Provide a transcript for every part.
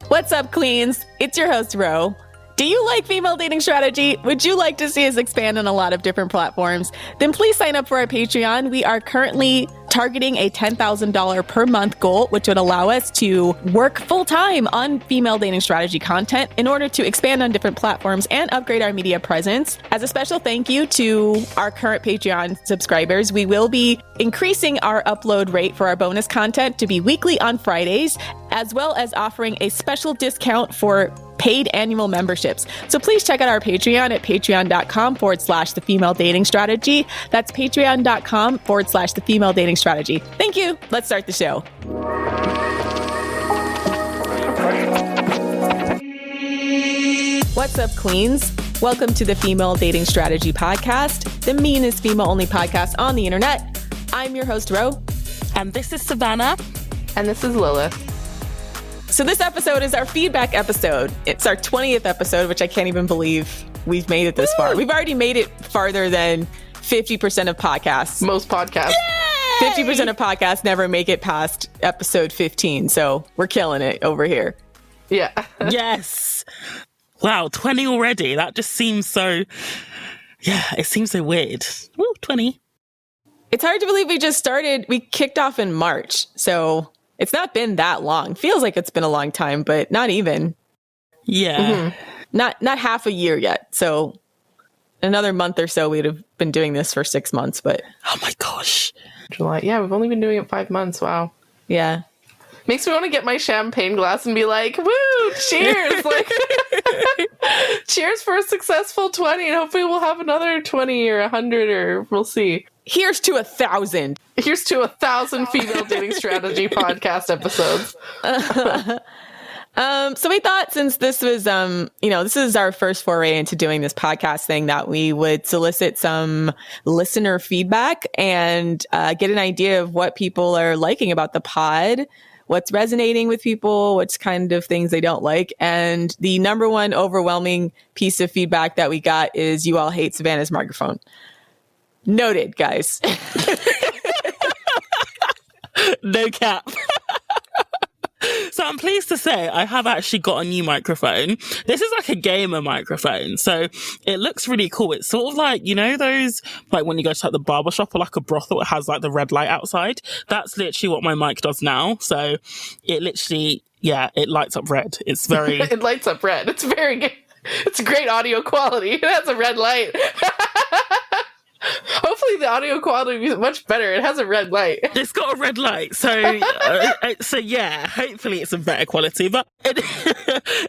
What's up, Queens? It's your host, Ro. Do you like female dating strategy? Would you like to see us expand on a lot of different platforms? Then please sign up for our Patreon. We are currently targeting a $10,000 per month goal, which would allow us to work full time on female dating strategy content in order to expand on different platforms and upgrade our media presence. As a special thank you to our current Patreon subscribers, we will be increasing our upload rate for our bonus content to be weekly on Fridays, as well as offering a special discount for paid annual memberships. So please check out our Patreon at patreon.com/the female dating strategy. That's patreon.com/the female dating strategy. Thank you. Let's start the show. What's up, Queens? Welcome to the Female Dating Strategy Podcast, the meanest female-only podcast on the internet. I'm your host, Ro. And this is Savannah. And this is Lilith. So this episode is our feedback episode. It's our 20th episode, which I can't even believe we've made it this far. We've already made it farther than 50% of podcasts. Most podcasts. Yay! 50% of podcasts never make it past episode 15. So we're killing it over here. Yeah. Yes. Wow, 20 already. That just seems so... Yeah, it seems so weird. Woo, 20. It's hard to believe we just started. We kicked off in March. So... it's not been that long. Feels like it's been a long time, but not even. Yeah. Mm-hmm. Not half a year yet. So another month or so, we'd have been doing this for 6 months, but... oh my gosh. July. Yeah, we've only been doing it 5 months. Wow. Yeah. Makes me want to get my champagne glass and be like, woo, cheers. Like, cheers for a successful 20. And hopefully we'll have another 20 or 100 or we'll see. Here's to 1,000. Here's to 1,000 female dating strategy podcast episodes. So we thought, since this was, this is our first foray into doing this podcast thing, that we would solicit some listener feedback and get an idea of what people are liking about the pod, what's resonating with people, what's kind of things they don't like. And the number one overwhelming piece of feedback that we got is you all hate Savannah's microphone. Noted, guys. No cap. So I'm pleased to say I have actually got a new microphone. This is like a gamer microphone. So it looks really cool. It's sort of like, you know, those, like when you go to like the barbershop or like a brothel, it has like the red light outside. That's literally what my mic does now. So it literally, yeah, it lights up red. It's very... it lights up red. It's very good. It's great audio quality. It has a red light. Hopefully the audio quality is much better. It has a red light. It's got a red light. So yeah, hopefully it's a better quality. But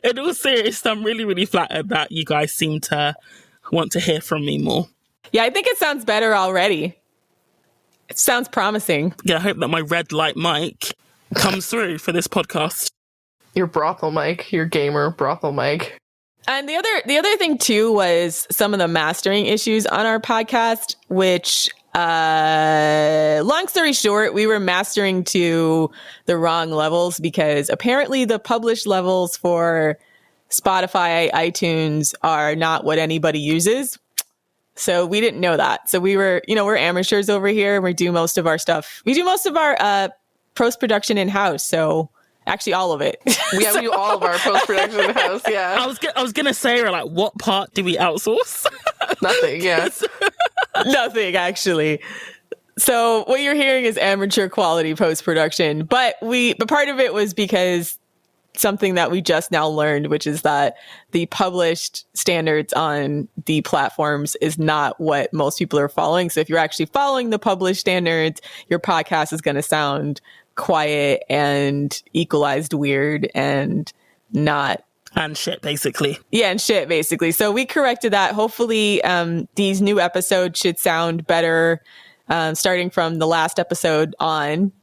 in all seriousness, I'm really, really flattered that you guys seem to want to hear from me more. Yeah, I think it sounds better already. It sounds promising. Yeah, I hope that my red light mic comes through for this podcast. Your brothel mic, your gamer brothel mic. And the other thing too was some of the mastering issues on our podcast, which, long story short, we were mastering to the wrong levels because apparently the published levels for Spotify, iTunes are not what anybody uses. So we didn't know that. So we were, we're amateurs over here. We do most of our stuff. We do most of our post-production in-house. So... actually, all of it. We do all of our post-production in house. Yeah, I was gonna say, like, what part do we outsource? Nothing. Yes, nothing actually. So what you're hearing is amateur quality post-production, but part of it was because something that we just now learned, which is that the published standards on the platforms is not what most people are following. So if you're actually following the published standards, your podcast is going to sound quiet and equalized weird and not... and shit, basically. Yeah, and shit, basically. So we corrected that. Hopefully, these new episodes should sound better starting from the last episode on.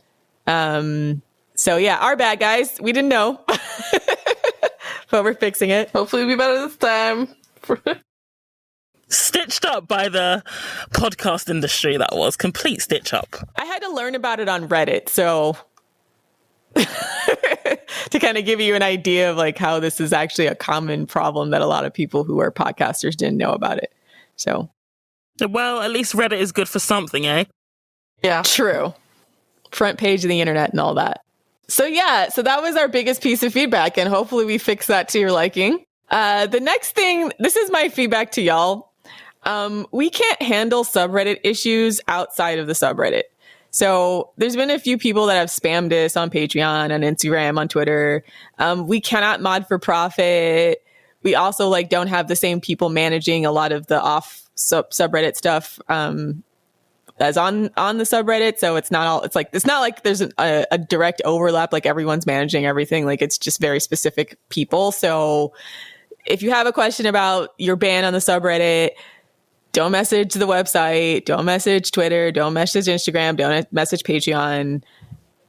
So yeah, our bad, guys. We didn't know. But we're fixing it. Hopefully it'll be better this time. Stitched up by the podcast industry, that was. Complete stitch up. I had to learn about it on Reddit, so... to kind of give you an idea of like how this is actually a common problem that a lot of people who are podcasters didn't know about it. So... well, at least Reddit is good for something, eh? Yeah. True. Front page of the internet and all that. So that was our biggest piece of feedback, and hopefully we fix that to your liking. The next thing, this is my feedback to y'all. We can't handle subreddit issues outside of the subreddit. So there's been a few people that have spammed us on Patreon, on Instagram, on Twitter. We cannot mod for profit. We also don't have the same people managing a lot of the off subreddit stuff as on the subreddit. So it's not like there's a direct overlap, like everyone's managing everything. Like it's just very specific people. So if you have a question about your ban on the subreddit, don't message the website, don't message Twitter, don't message Instagram, don't message Patreon.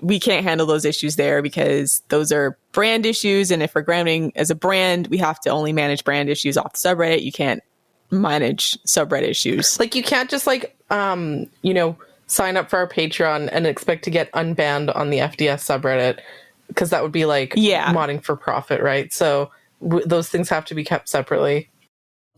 We can't handle those issues there because those are brand issues. And if we're grounding as a brand, we have to only manage brand issues off the subreddit. You can't manage subreddit issues. Like you can't just sign up for our Patreon and expect to get unbanned on the FDS subreddit, because that would be modding for profit, right? So those things have to be kept separately.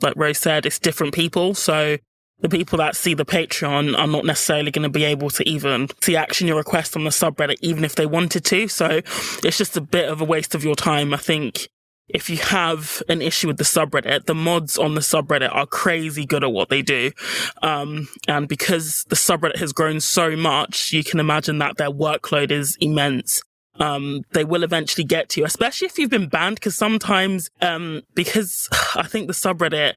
Like Rose said, it's different people. So the people that see the Patreon are not necessarily going to be able to even see action your request on the subreddit, even if they wanted to. So it's just a bit of a waste of your time. I think if you have an issue with the subreddit, the mods on the subreddit are crazy good at what they do. And because the subreddit has grown so much, you can imagine that their workload is immense. They will eventually get to you, especially if you've been banned, because sometimes, because I think the subreddit,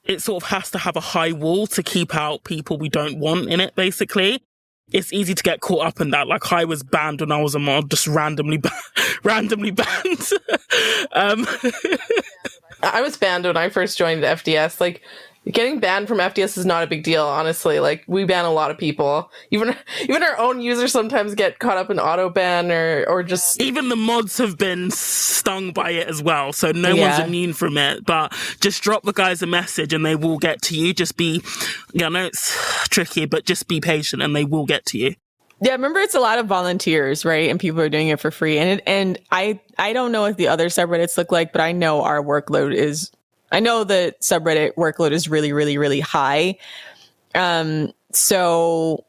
it sort of has to have a high wall to keep out people we don't want in it, basically. It's easy to get caught up in that. Like I was banned when I was a mod, just randomly banned. I was banned when I first joined FDS. Like, getting banned from FDS is not a big deal, honestly. Like, we ban a lot of people. Even our own users sometimes get caught up in auto ban or just... Even the mods have been stung by it as well, so no one's immune from it. But just drop the guys a message and they will get to you. Just be... I know it's tricky, but just be patient and they will get to you. Yeah, remember it's a lot of volunteers, right? And people are doing it for free. And I don't know what the other subreddits look like, but I know our workload is... I know the subreddit workload is really, really, really high. So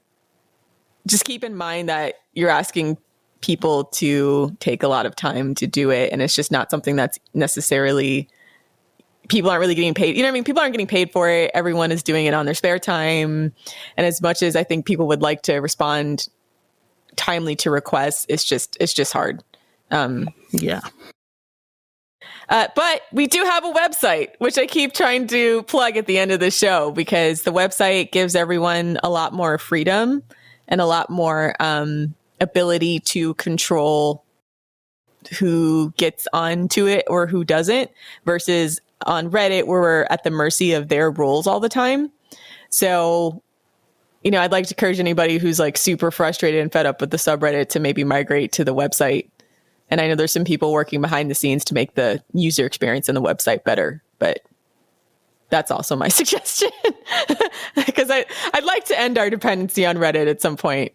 just keep in mind that you're asking people to take a lot of time to do it. And it's just not something that's necessarily, people aren't really getting paid. You know what I mean? People aren't getting paid for it. Everyone is doing it on their spare time. And as much as I think people would like to respond timely to requests, it's just hard. Yeah. But we do have a website, which I keep trying to plug at the end of the show, because the website gives everyone a lot more freedom and a lot more ability to control who gets onto it or who doesn't, versus on Reddit where we're at the mercy of their rules all the time. So, I'd like to encourage anybody who's super frustrated and fed up with the subreddit to maybe migrate to the website. And I know there's some people working behind the scenes to make the user experience on the website better, but that's also my suggestion, because I'd like to end our dependency on Reddit at some point,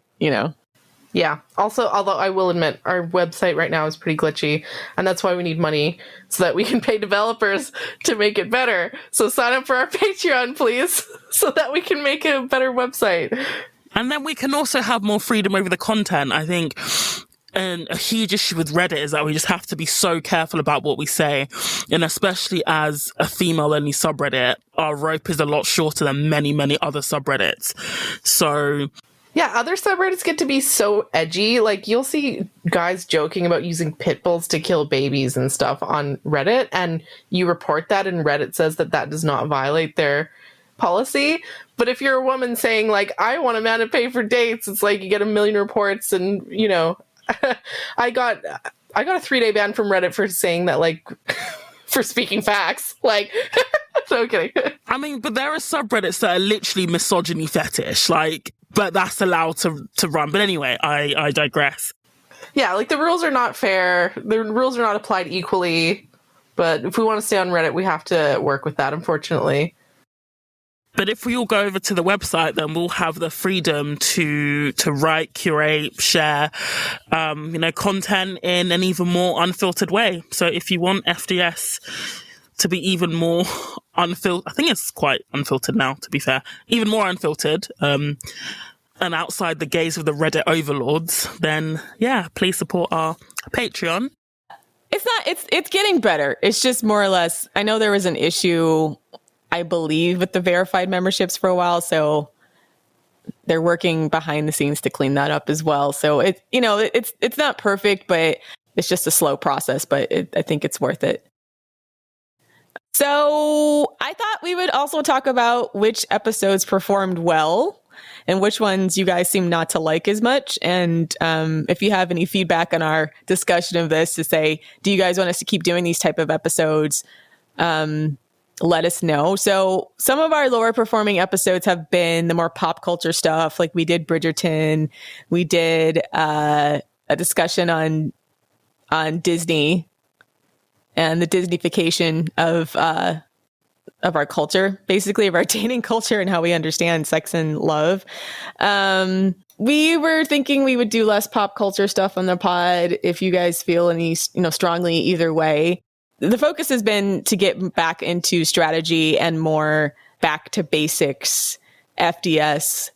Yeah. Also, although I will admit, our website right now is pretty glitchy, and that's why we need money so that we can pay developers to make it better. So sign up for our Patreon, please, so that we can make a better website. And then we can also have more freedom over the content, I think. And a huge issue with Reddit is that we just have to be so careful about what we say. And especially as a female-only subreddit, our rope is a lot shorter than many, many other subreddits. So... yeah, other subreddits get to be so edgy. Like, you'll see guys joking about using pit bulls to kill babies and stuff on Reddit, and you report that, and Reddit says that does not violate their policy. But if you're a woman saying, I want a man to pay for dates, it's you get a million reports, and, I got a 3-day ban from Reddit for saying that, for speaking facts. No kidding. I mean, but there are subreddits that are literally misogyny fetish, but that's allowed to run. But anyway, I digress. Yeah, the rules are not fair. The rules are not applied equally. But if we want to stay on Reddit, we have to work with that, unfortunately. But if we all go over to the website, then we'll have the freedom to write, curate, share, content in an even more unfiltered way. So if you want FDS to be even more unfiltered, I think it's quite unfiltered now, to be fair, even more unfiltered, and outside the gaze of the Reddit overlords, then yeah, please support our Patreon. It's getting better. It's just more or less, I know there was an issue, I believe, with the verified memberships for a while, so they're working behind the scenes to clean that up as well. So it's not perfect, but it's just a slow process, but I think it's worth it. So I thought we would also talk about which episodes performed well and which ones you guys seem not to like as much. And if you have any feedback on our discussion of this to say, do you guys want us to keep doing these type of episodes? Let us know. So some of our lower performing episodes have been the more pop culture stuff. Like we did Bridgerton. We did a discussion on Disney and the Disneyfication of our culture, basically of our dating culture and how we understand sex and love. We were thinking we would do less pop culture stuff on the pod if you guys feel any, strongly either way. The focus has been to get back into strategy and more back to basics, FDS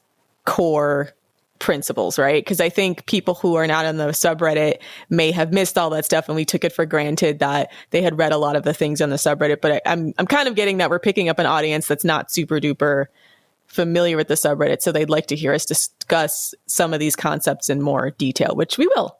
core principles, right? Because I think people who are not on the subreddit may have missed all that stuff, and we took it for granted that they had read a lot of the things on the subreddit. But I'm kind of getting that we're picking up an audience that's not super duper familiar with the subreddit, so they'd like to hear us discuss some of these concepts in more detail, which we will.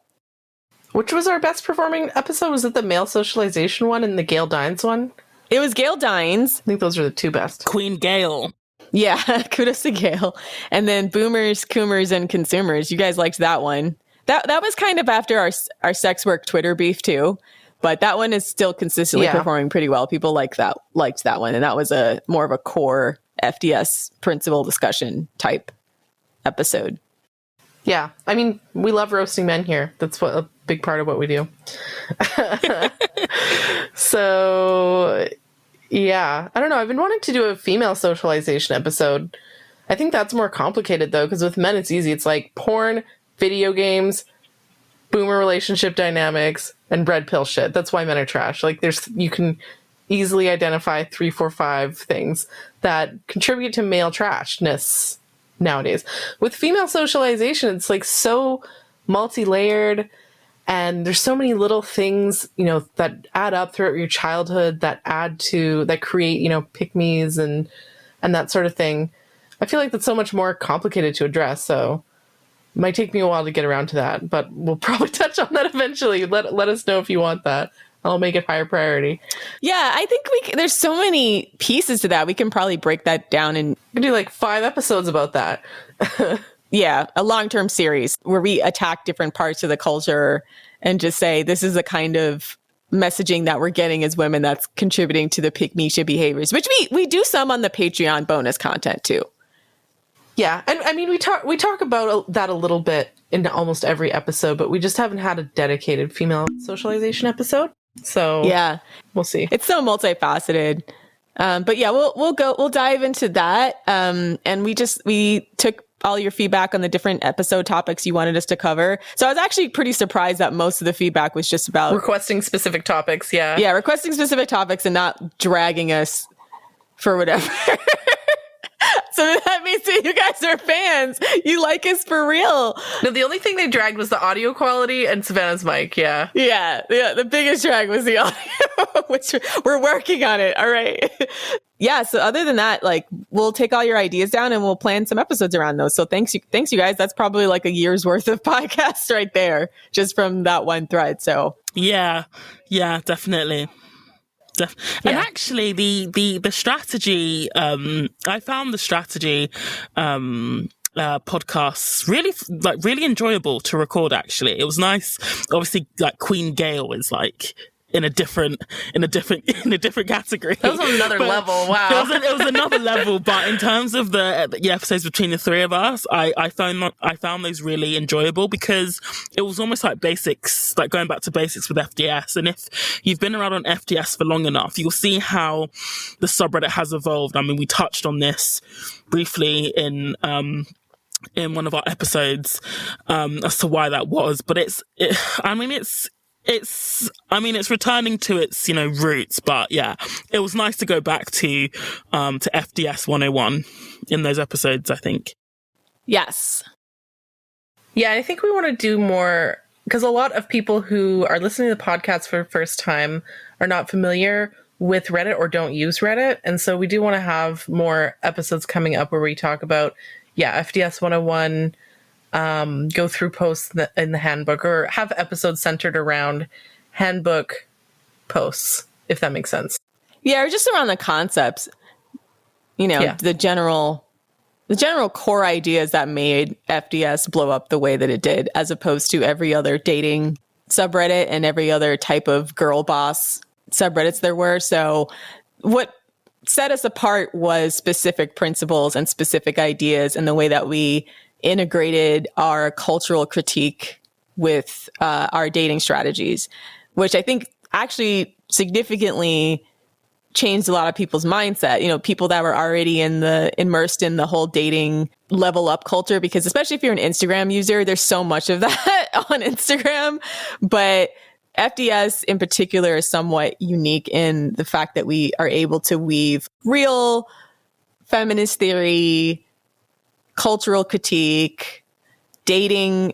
Which was our best performing episode? Was it the male socialization one and the Gail Dines one? It was Gail Dines. I think those are the two best. Queen Gail. Yeah, kudos to Gail. And then Boomers, Coomers, and Consumers. You guys liked that one. That was kind of after our sex work Twitter beef too, but that one is still consistently performing pretty well. People liked that one, and that was a more of a core FDS principle discussion type episode. Yeah, I mean, we love roasting men here. That's a big part of what we do. So, yeah, I don't know. I've been wanting to do a female socialization episode. I think that's more complicated, though, because with men, it's easy. It's like porn, video games, boomer relationship dynamics, and red pill shit. That's why men are trash. Like, you can easily identify 3, 4, 5 things that contribute to male trashness nowadays. With female socialization, it's like so multi-layered, and there's so many little things, that add up throughout your childhood that create, pick-me's and that sort of thing. I feel like that's so much more complicated to address, so it might take me a while to get around to that, but we'll probably touch on that eventually. Let us know if you want that. I'll make it higher priority. Yeah, I think there's so many pieces to that. We can probably break that down and we can do like 5 episodes about that. Yeah, a long-term series where we attack different parts of the culture and just say, this is the kind of messaging that we're getting as women that's contributing to the pick-me-shit behaviors, which we do some on the Patreon bonus content too. Yeah, and I mean, we talk about that a little bit in almost every episode, but we just haven't had a dedicated female socialization episode. So yeah, we'll see. It's so multifaceted. But yeah, we'll dive into that. And we took all your feedback on the different episode topics you wanted us to cover. So I was actually pretty surprised that most of the feedback was just about requesting specific topics. Yeah. Yeah. Requesting specific topics and not dragging us for whatever. So that means that you guys are fans. You like us for real. No, the only thing they dragged was the audio quality and Savannah's mic. Yeah. Yeah. The biggest drag was the audio, which we're working on it. All right. Yeah. So other than that, like, we'll take all your ideas down and we'll plan some episodes around those. So thanks you guys. That's probably like a year's worth of podcasts right there, just from that one thread. So yeah, definitely. And actually, the strategy, I found the strategy podcasts really enjoyable to record. Actually, it was nice. Obviously, like Queen Gail is like in a different category. That was on another level. Wow, it was another level. But in terms of the episodes between the three of us, I found those really enjoyable because it was almost like basics, like going back to basics with FDS. And if you've been around on FDS for long enough, you'll see how the subreddit has evolved. I mean, we touched on this briefly in one of our episodes as to why that was, but it's returning to its, roots, but yeah, it was nice to go back to FDS 101 in those episodes, I think. Yes. Yeah, I think we want to do more because a lot of people who are listening to the podcast for the first time are not familiar with Reddit or don't use Reddit. And so we do want to have more episodes coming up where we talk about, FDS 101, go through posts in the handbook, or have episodes centered around handbook posts, if that makes sense. Yeah, or just around the concepts, the general core ideas that made FDS blow up the way that it did, as opposed to every other dating subreddit and every other type of girl boss subreddits there were. So what set us apart was specific principles and specific ideas, and the way that we integrated our cultural critique with our dating strategies, which I think actually significantly changed a lot of people's mindset. People that were already immersed in the whole dating level up culture, because especially if you're an Instagram user, there's so much of that on Instagram. But FDS in particular is somewhat unique in the fact that we are able to weave real feminist theory, cultural critique, dating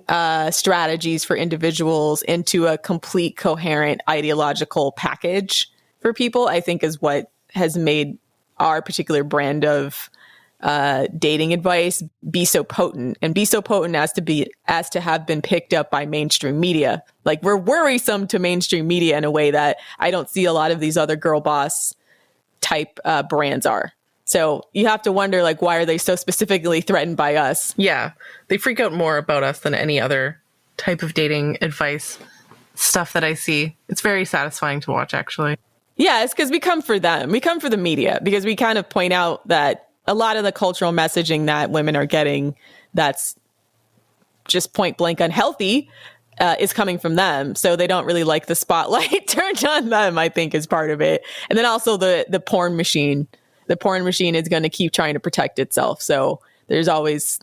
strategies for individuals into a complete coherent ideological package for people, I think is what has made our particular brand of dating advice be so potent, and be so potent as to have been picked up by mainstream media. Like, we're worrisome to mainstream media in a way that I don't see a lot of these other girl boss type brands are. So you have to wonder, like, why are they so specifically threatened by us? Yeah, they freak out more about us than any other type of dating advice stuff that I see. It's very satisfying to watch, actually. Yeah, it's because we come for them. We come for the media, because we kind of point out that a lot of the cultural messaging that women are getting that's just point blank unhealthy is coming from them. So they don't really like the spotlight turned on them, I think, is part of it. And then also the porn machine. The porn machine is going to keep trying to protect itself. So there's always,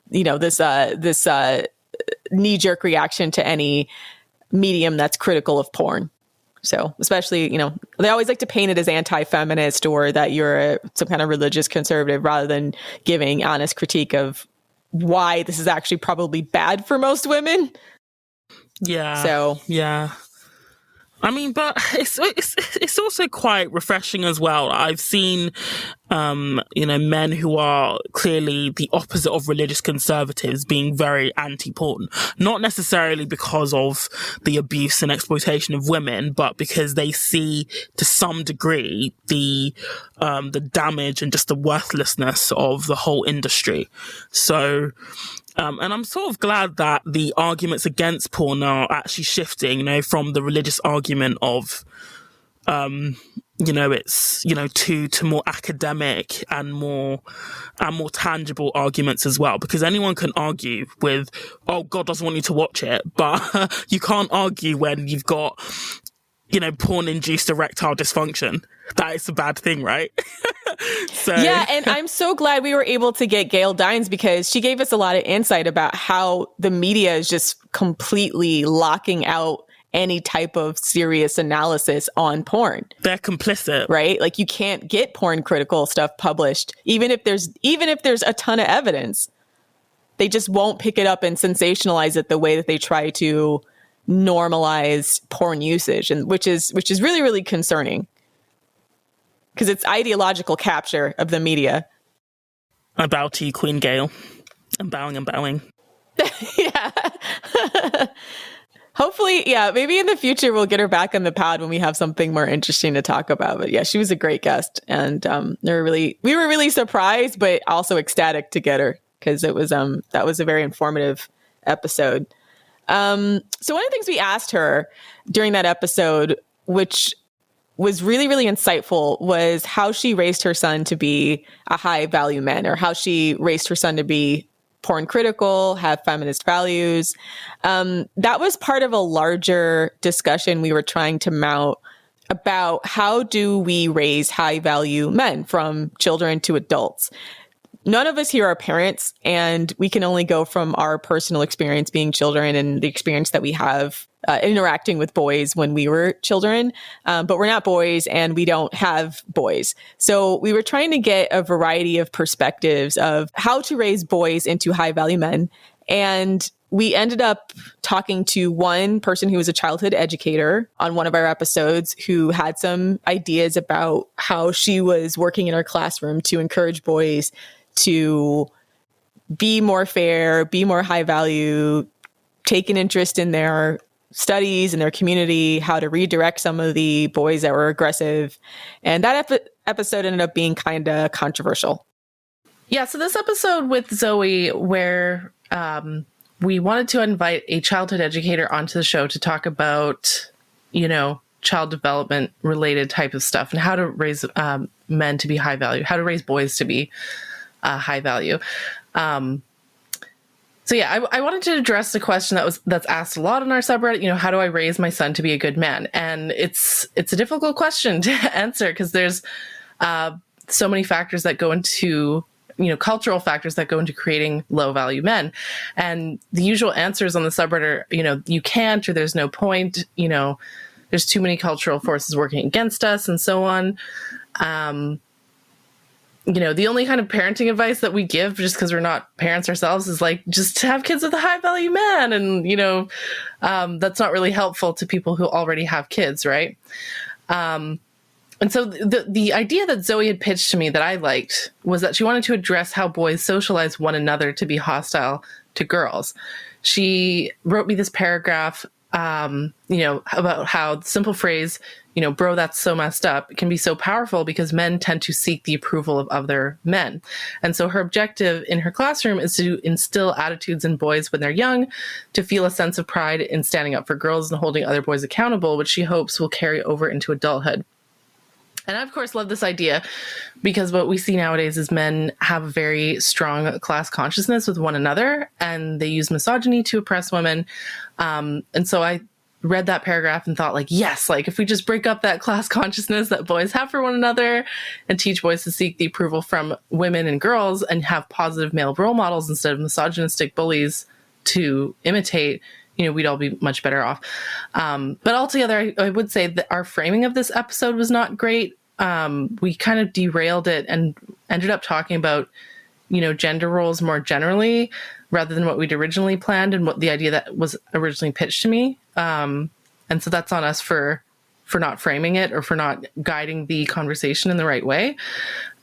this knee-jerk reaction to any medium that's critical of porn. So especially, they always like to paint it as anti-feminist, or that you're some kind of religious conservative, rather than giving honest critique of why this is actually probably bad for most women. Yeah. So, yeah. I mean, but it's also quite refreshing as well. I've seen, men who are clearly the opposite of religious conservatives being very anti-porn. Not necessarily because of the abuse and exploitation of women, but because they see to some degree the damage and just the worthlessness of the whole industry. So, and I'm sort of glad that the arguments against porn are actually shifting, from the religious argument of, it's, to more academic and more tangible arguments as well. Because anyone can argue with, oh, God doesn't want you to watch it, but you can't argue when you've got, porn-induced erectile dysfunction. That is a bad thing, right? So. Yeah, and I'm so glad we were able to get Gail Dines, because she gave us a lot of insight about how the media is just completely locking out any type of serious analysis on porn. They're complicit. Right? Like, you can't get porn critical stuff published, even if there's a ton of evidence. They just won't pick it up and sensationalize it the way that they try to normalize porn usage, and which is really, really concerning. Because it's ideological capture of the media. I bow to you, Queen Gail. I'm bowing and bowing. Yeah. Hopefully, maybe in the future we'll get her back on the pod when we have something more interesting to talk about. But yeah, she was a great guest, and we were really surprised, but also ecstatic to get her, because it was that was a very informative episode. So one of the things we asked her during that episode, which was really, really insightful, was how she raised her son to be a high value man, or how she raised her son to be porn critical, have feminist values. That was part of a larger discussion we were trying to mount about how do we raise high value men from children to adults. none of us here are parents, and we can only go from our personal experience being children and the experience that we have interacting with boys when we were children. But we're not boys and we don't have boys. So we were trying to get a variety of perspectives of how to raise boys into high value men. And we ended up talking to one person who was a childhood educator on one of our episodes who had some ideas about how she was working in her classroom to encourage boys to be more fair, be more high value, take an interest in their studies and their community, how to redirect some of the boys that were aggressive. And that episode ended up being kind of controversial. Yeah, so this episode with Zoe where we wanted to invite a childhood educator onto the show to talk about, child development related type of stuff and how to raise men to be high value, how to raise boys to be high value. So yeah, I wanted to address the question that's asked a lot on our subreddit. How do I raise my son to be a good man? And it's a difficult question to answer because there's so many factors that go into cultural factors that go into creating low value men. And the usual answers on the subreddit are, you can't, or there's no point, there's too many cultural forces working against us and so on. The only kind of parenting advice that we give, just because we're not parents ourselves, is like, just to have kids with a high value man. And, that's not really helpful to people who already have kids. Right. And so the idea that Zoe had pitched to me that I liked was that she wanted to address how boys socialize one another to be hostile to girls. She wrote me this paragraph, about how the simple phrase, bro, that's so messed up, can be so powerful because men tend to seek the approval of other men. And so her objective in her classroom is to instill attitudes in boys when they're young, to feel a sense of pride in standing up for girls and holding other boys accountable, which she hopes will carry over into adulthood. And I, of course, love this idea because what we see nowadays is men have a very strong class consciousness with one another, and they use misogyny to oppress women. And so I read that paragraph and thought, yes, if we just break up that class consciousness that boys have for one another and teach boys to seek the approval from women and girls and have positive male role models instead of misogynistic bullies to imitate, we'd all be much better off. But altogether, I would say that our framing of this episode was not great. We kind of derailed it and ended up talking about, gender roles more generally rather than what we'd originally planned and what the idea that was originally pitched to me. And so that's on us for not framing it or for not guiding the conversation in the right way.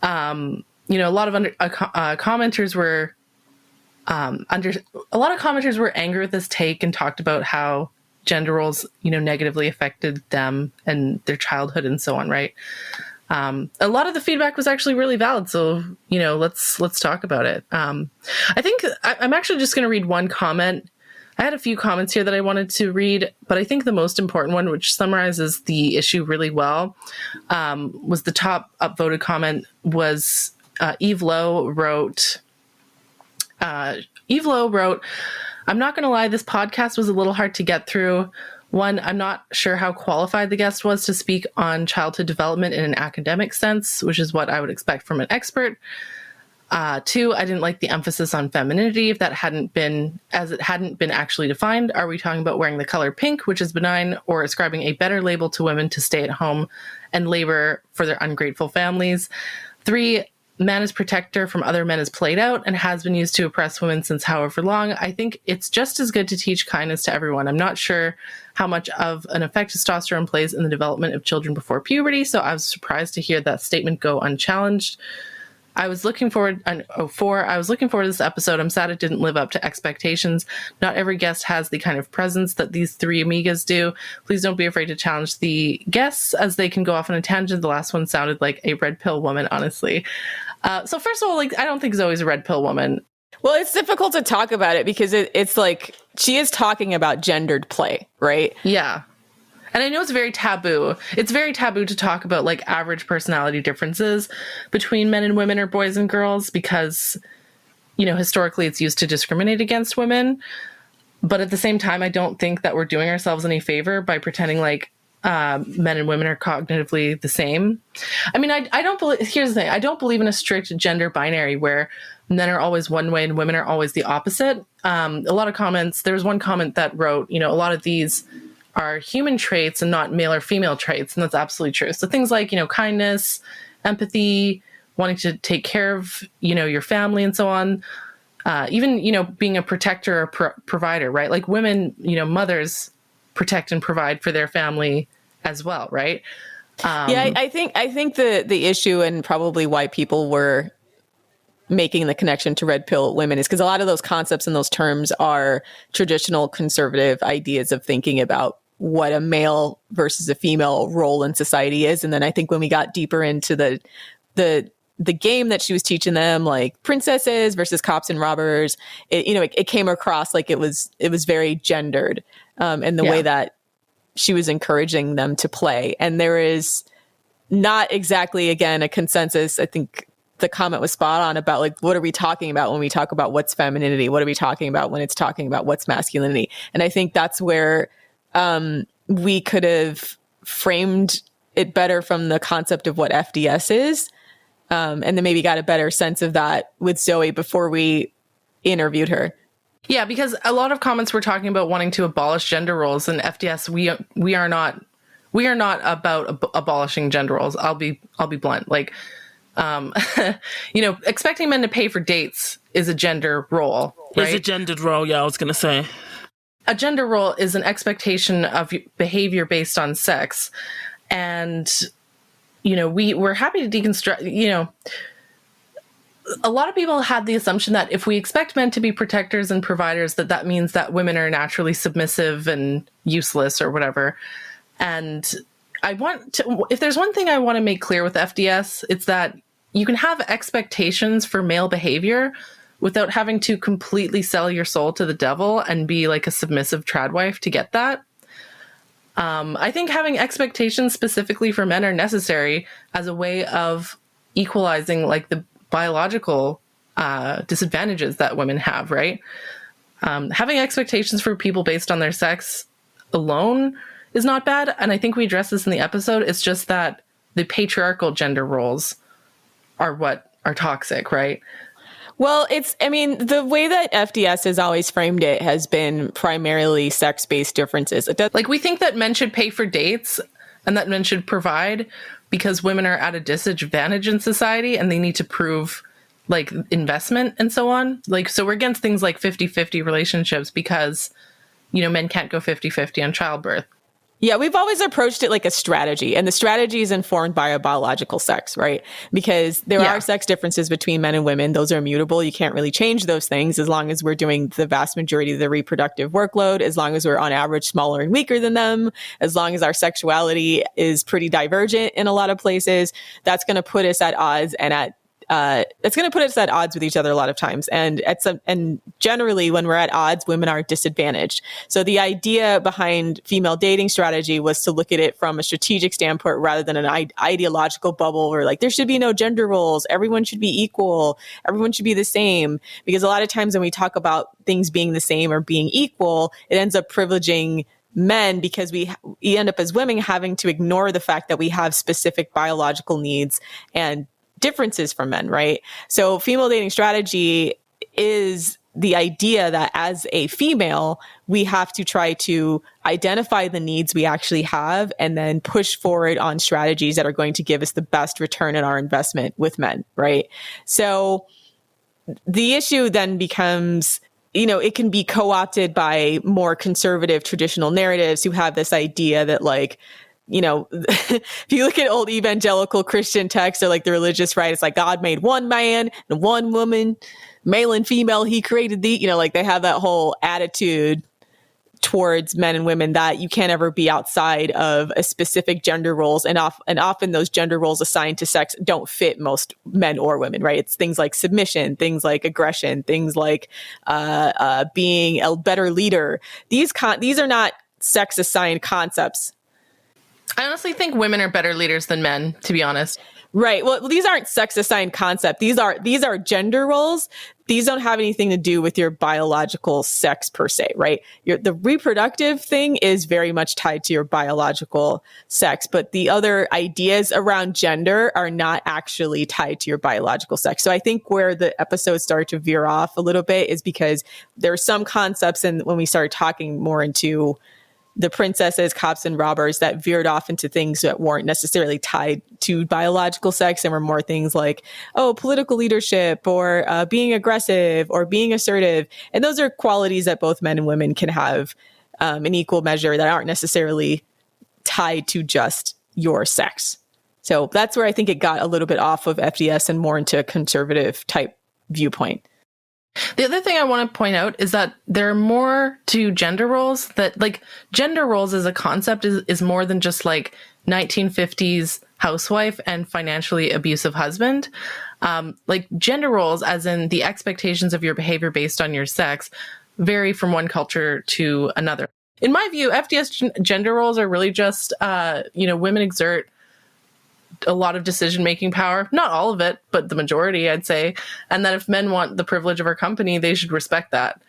A lot of commenters were a lot of commenters were angry with this take and talked about how gender roles, negatively affected them and their childhood and so on, right? A lot of the feedback was actually really valid. So, let's talk about it. I think I'm actually just going to read one comment. I had a few comments here that I wanted to read, but I think the most important one, which summarizes the issue really well, was the top upvoted comment was Eve Lowe wrote, I'm not going to lie, this podcast was a little hard to get through. One, I'm not sure how qualified the guest was to speak on childhood development in an academic sense, which is what I would expect from an expert. Two, I didn't like the emphasis on femininity if that hadn't been actually defined. Are we talking about wearing the color pink, which is benign, or ascribing a better label to women to stay at home and labor for their ungrateful families? Three, man as protector from other men is played out and has been used to oppress women since however long. I think it's just as good to teach kindness to everyone. I'm not sure how much of an effect testosterone plays in the development of children before puberty, so I was surprised to hear that statement go unchallenged. I was looking forward to this episode. I'm sad it didn't live up to expectations. Not every guest has the kind of presence that these three amigas do. Please don't be afraid to challenge the guests as they can go off on a tangent. The last one sounded like a red pill woman, honestly. So first of all, I don't think Zoe's a red pill woman. Well, it's difficult to talk about it because it's like she is talking about gendered play, right? Yeah. And I know it's very taboo. It's very taboo to talk about average personality differences between men and women or boys and girls because, historically it's used to discriminate against women. But at the same time, I don't think that we're doing ourselves any favor by pretending men and women are cognitively the same. I mean, I don't believe, here's the thing, I don't believe in a strict gender binary where men are always one way and women are always the opposite. A lot of comments, there was one comment that wrote, a lot of these are human traits and not male or female traits. And that's absolutely true. So things like, kindness, empathy, wanting to take care of, your family and so on. Even, being a protector or provider, right? Like women, mothers protect and provide for their family as well, right? I think the issue and probably why people were making the connection to red pill women is because a lot of those concepts and those terms are traditional conservative ideas of thinking about what a male versus a female role in society is. And then I think when we got deeper into the game that she was teaching them, like princesses versus cops and robbers, it came across like it was very gendered, in the way that she was encouraging them to play. And there is not exactly, again, a consensus. I think the comment was spot on about like, what are we talking about when we talk about what's femininity? What are we talking about when it's talking about what's masculinity? And I think that's where we could have framed it better from the concept of what FDS is. And then maybe got a better sense of that with Zoe before we interviewed her. Yeah, because a lot of comments were talking about wanting to abolish gender roles, and FDS, we are not about abolishing gender roles. I'll be blunt. Like, expecting men to pay for dates is a gender role, right? It's a gendered role. Yeah, I was gonna say. A gender role is an expectation of behavior based on sex, and we're happy to deconstruct. A lot of people had the assumption that if we expect men to be protectors and providers, that means that women are naturally submissive and useless or whatever. And if there's one thing I want to make clear with FDS, it's that you can have expectations for male behavior without having to completely sell your soul to the devil and be like a submissive trad wife to get that. I think having expectations specifically for men are necessary as a way of equalizing like the biological disadvantages that women have, right? Having expectations for people based on their sex alone is not bad. And I think we addressed this in the episode. It's just that the patriarchal gender roles are what are toxic, right? Well, the way that FDS has always framed it has been primarily sex-based differences. Like, we think that men should pay for dates and that men should provide because women are at a disadvantage in society and they need to prove like investment and so on. Like, so we're against things like 50-50 relationships because, men can't go 50-50 on childbirth. Yeah, we've always approached it like a strategy, and the strategy is informed by our biological sex, right? Because there are sex differences between men and women. Those are immutable. You can't really change those things as long as we're doing the vast majority of the reproductive workload, as long as we're on average smaller and weaker than them, as long as our sexuality is pretty divergent in a lot of places. That's going to put us at odds it's going to put us at odds with each other a lot of times. And generally when we're at odds, women are disadvantaged. So the idea behind female dating strategy was to look at it from a strategic standpoint rather than an ideological bubble where like there should be no gender roles. Everyone should be equal. Everyone should be the same. Because a lot of times when we talk about things being the same or being equal, it ends up privileging men because we end up as women having to ignore the fact that we have specific biological needs and differences from men, right? So female dating strategy is the idea that as a female, we have to try to identify the needs we actually have and then push forward on strategies that are going to give us the best return on our investment with men, right? So the issue then becomes, it can be co-opted by more conservative traditional narratives who have this idea that like, if you look at old evangelical Christian texts or like the religious right, it's like God made one man and one woman, male and female, he created like they have that whole attitude towards men and women that you can't ever be outside of a specific gender roles. And often those gender roles assigned to sex don't fit most men or women, right? It's things like submission, things like aggression, things like being a better leader. These are not sex assigned concepts. I honestly think women are better leaders than men, to be honest. Right. Well, these aren't sex assigned concept. These are gender roles. These don't have anything to do with your biological sex per se, right? The reproductive thing is very much tied to your biological sex, but the other ideas around gender are not actually tied to your biological sex. So I think where the episodes start to veer off a little bit is because there are some concepts, and when we started talking more into the princesses, cops, and robbers, that veered off into things that weren't necessarily tied to biological sex and were more things like, political leadership or being aggressive or being assertive. And those are qualities that both men and women can have in equal measure that aren't necessarily tied to just your sex. So that's where I think it got a little bit off of FDS and more into a conservative type viewpoint. The other thing I want to point out is that there are more to gender roles, that like gender roles as a concept is more than just like 1950s housewife and financially abusive husband. Like gender roles, as in the expectations of your behavior based on your sex, vary from one culture to another. In my view, FDS gender roles are really just, women exert a lot of decision-making power, not all of it, but the majority, I'd say. And that if men want the privilege of our company, they should respect that.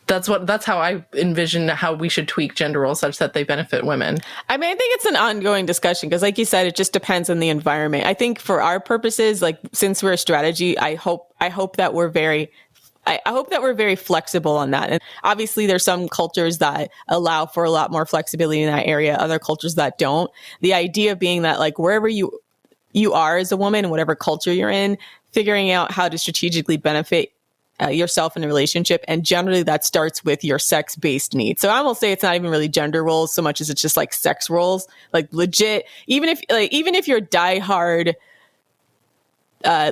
That's how I envision how we should tweak gender roles such that they benefit women. I mean, I think it's an ongoing discussion because, like you said, it just depends on the environment. I think for our purposes, like since we're a strategy, I hope that we're very flexible on that. And obviously there's some cultures that allow for a lot more flexibility in that area, other cultures that don't. The idea being that like wherever you are as a woman, whatever culture you're in, figuring out how to strategically benefit yourself in a relationship. And generally that starts with your sex-based needs. So I will say it's not even really gender roles so much as it's just like sex roles, like legit, even if you're diehard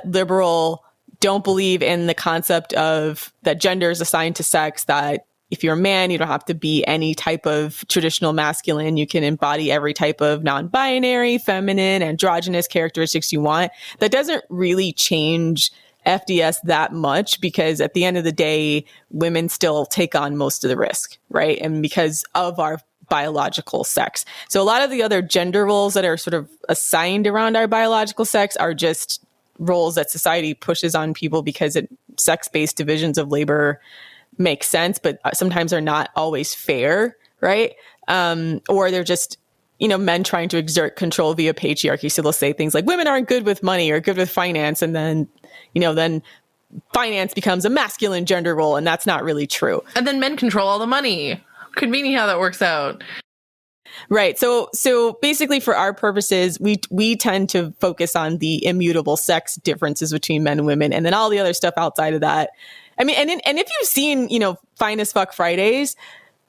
liberal, don't believe in the concept of that gender is assigned to sex, that if you're a man, you don't have to be any type of traditional masculine. You can embody every type of non-binary, feminine, androgynous characteristics you want. That doesn't really change FDS that much because at the end of the day, women still take on most of the risk, right? And because of our biological sex. So a lot of the other gender roles that are sort of assigned around our biological sex are just roles that society pushes on people because sex-based divisions of labor make sense, but sometimes are not always fair, right? Or they're just, men trying to exert control via patriarchy. So they'll say things like women aren't good with money or good with finance. And then, then finance becomes a masculine gender role. And that's not really true. And then men control all the money. Convenient how that works out. Right. So basically for our purposes, we tend to focus on the immutable sex differences between men and women. And then all the other stuff outside of that. I mean, and if you've seen, Fine as Fuck Fridays,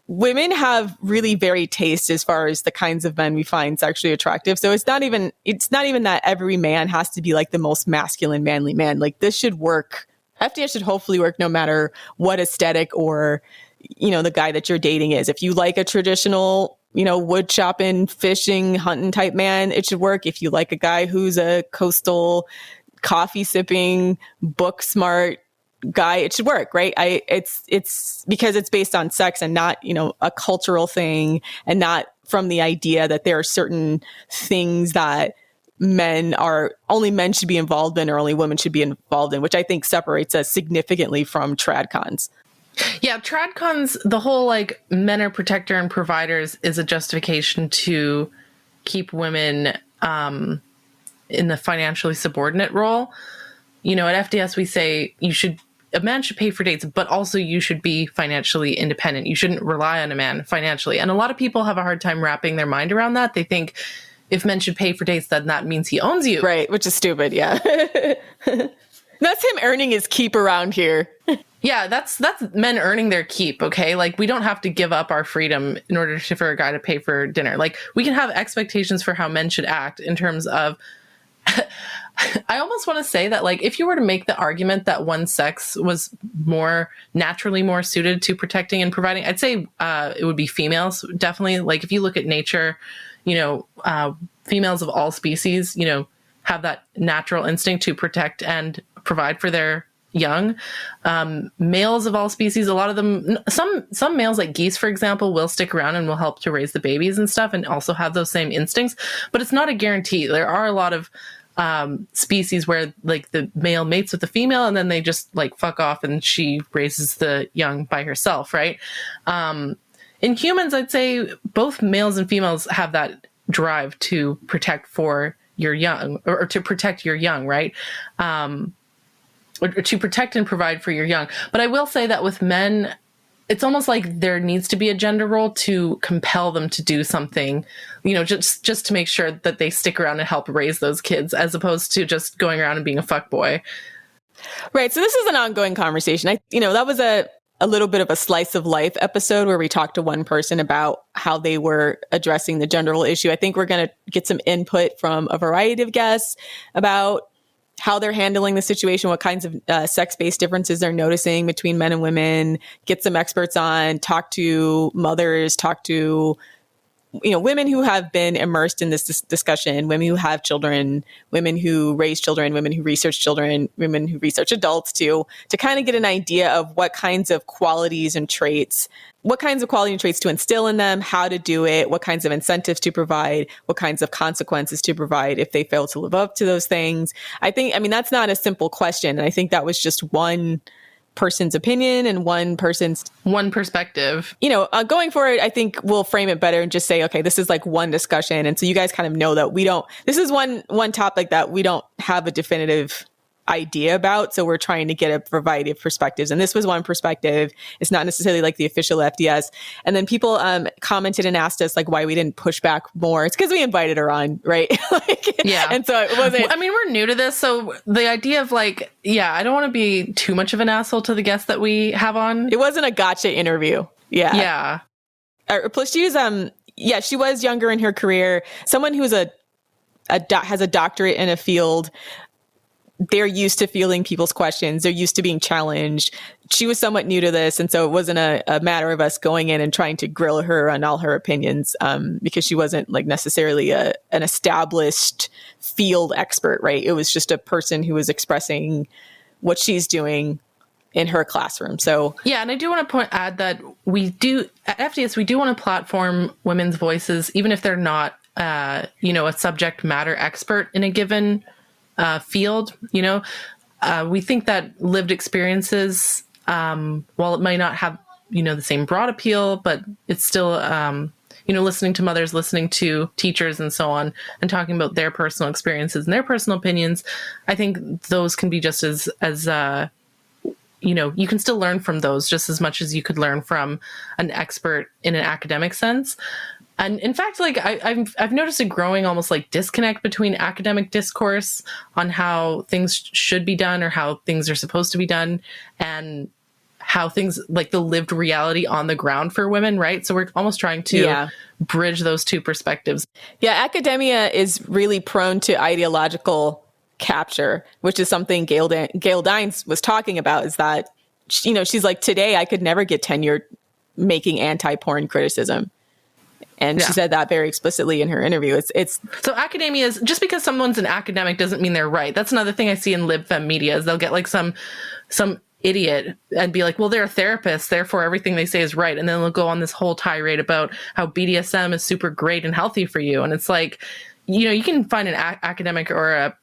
women have really varied taste as far as the kinds of men we find sexually attractive. So it's not even that every man has to be like the most masculine, manly man. Like this should work. FDS should hopefully work no matter what aesthetic or, the guy that you're dating is. If you like a traditional, wood chopping, fishing, hunting type man, it should work. If you like a guy who's a coastal, coffee sipping, book smart guy, it should work, right? It's because it's based on sex and not, a cultural thing, and not from the idea that there are certain things that only men should be involved in or only women should be involved in, which I think separates us significantly from tradcons. Yeah, tradcons, the whole like men are protector and providers is a justification to keep women in the financially subordinate role. At FDS we say a man should pay for dates, but also you should be financially independent. You shouldn't rely on a man financially. And a lot of people have a hard time wrapping their mind around that. They think if men should pay for dates, then that means he owns you. Right, which is stupid, yeah. That's him earning his keep around here. Yeah, that's men earning their keep, okay? Like, we don't have to give up our freedom in order for a guy to pay for dinner. Like, we can have expectations for how men should act in terms of... I almost want to say that, like, if you were to make the argument that one sex was naturally more suited to protecting and providing, I'd say it would be females, definitely. Like, if you look at nature, females of all species, have that natural instinct to protect and provide for their young. Males of all species, a lot of them, some males like geese, for example, will stick around and will help to raise the babies and stuff and also have those same instincts, but it's not a guarantee. There are a lot of species where like the male mates with the female and then they just like fuck off and she raises the young by herself, right? In humans, I'd say both males and females have that drive to protect for your young, or to protect your young, right? Or to protect and provide for your young. But I will say that with men, it's almost like there needs to be a gender role to compel them to do something, you know, just to make sure that they stick around and help raise those kids, as opposed to just going around and being a fuckboy. Right. So this is an ongoing conversation. That was a little bit of a slice of life episode where we talked to one person about how they were addressing the gender role issue. I think we're going to get some input from a variety of guests about how they're handling the situation, what kinds of sex-based differences they're noticing between men and women, get some experts on, talk to mothers, talk to women who have been immersed in this discussion, women who have children, women who raise children, women who research children, women who research adults too, to kind of get an idea of what kinds of qualities and traits to instill in them, how to do it, what kinds of incentives to provide, what kinds of consequences to provide if they fail to live up to those things. That's not a simple question. And I think that was just one person's opinion and one perspective. Going forward, I think we'll frame it better and just say, okay, this is like one discussion. And so you guys kind of know that this is one topic that we don't have a definitive idea about. So we're trying to get a variety of perspectives. And this was one perspective. It's not necessarily like the official FDS. And then people commented and asked us like why we didn't push back more. It's because we invited her on, right? Yeah. And so it wasn't. We're new to this. So the idea of I don't want to be too much of an asshole to the guests that we have on. It wasn't a gotcha interview. Yeah. Yeah. Plus she was, she was younger in her career. Someone who's has a doctorate in a field. They're used to fielding people's questions. They're used to being challenged. She was somewhat new to this. And so it wasn't a matter of us going in and trying to grill her on all her opinions, because she wasn't like necessarily an established field expert, right? It was just a person who was expressing what she's doing in her classroom. So yeah, and I do want to add that at FDS, we do want to platform women's voices, even if they're not, a subject matter expert in a given field. We think that lived experiences, while it might not have, the same broad appeal, but it's still, listening to mothers, listening to teachers and so on, and talking about their personal experiences and their personal opinions. I think those can be just as you can still learn from those just as much as you could learn from an expert in an academic sense. And in fact, I've noticed a growing almost like disconnect between academic discourse on how things should be done or how things are supposed to be done, and how things like the lived reality on the ground for women, right? So we're almost trying to bridge those two perspectives. Yeah, academia is really prone to ideological capture, which is something Gail Dines was talking about, is that, she's like, today I could never get tenure making anti-porn criticism. And she said that very explicitly in her interview. It's so academia is, just because someone's an academic doesn't mean they're right. That's another thing I see in libfem media, is they'll get like some idiot and be like, well, they're a therapist, therefore everything they say is right. And then they'll go on this whole tirade about how BDSM is super great and healthy for you. And it's like, you can find an academic or a,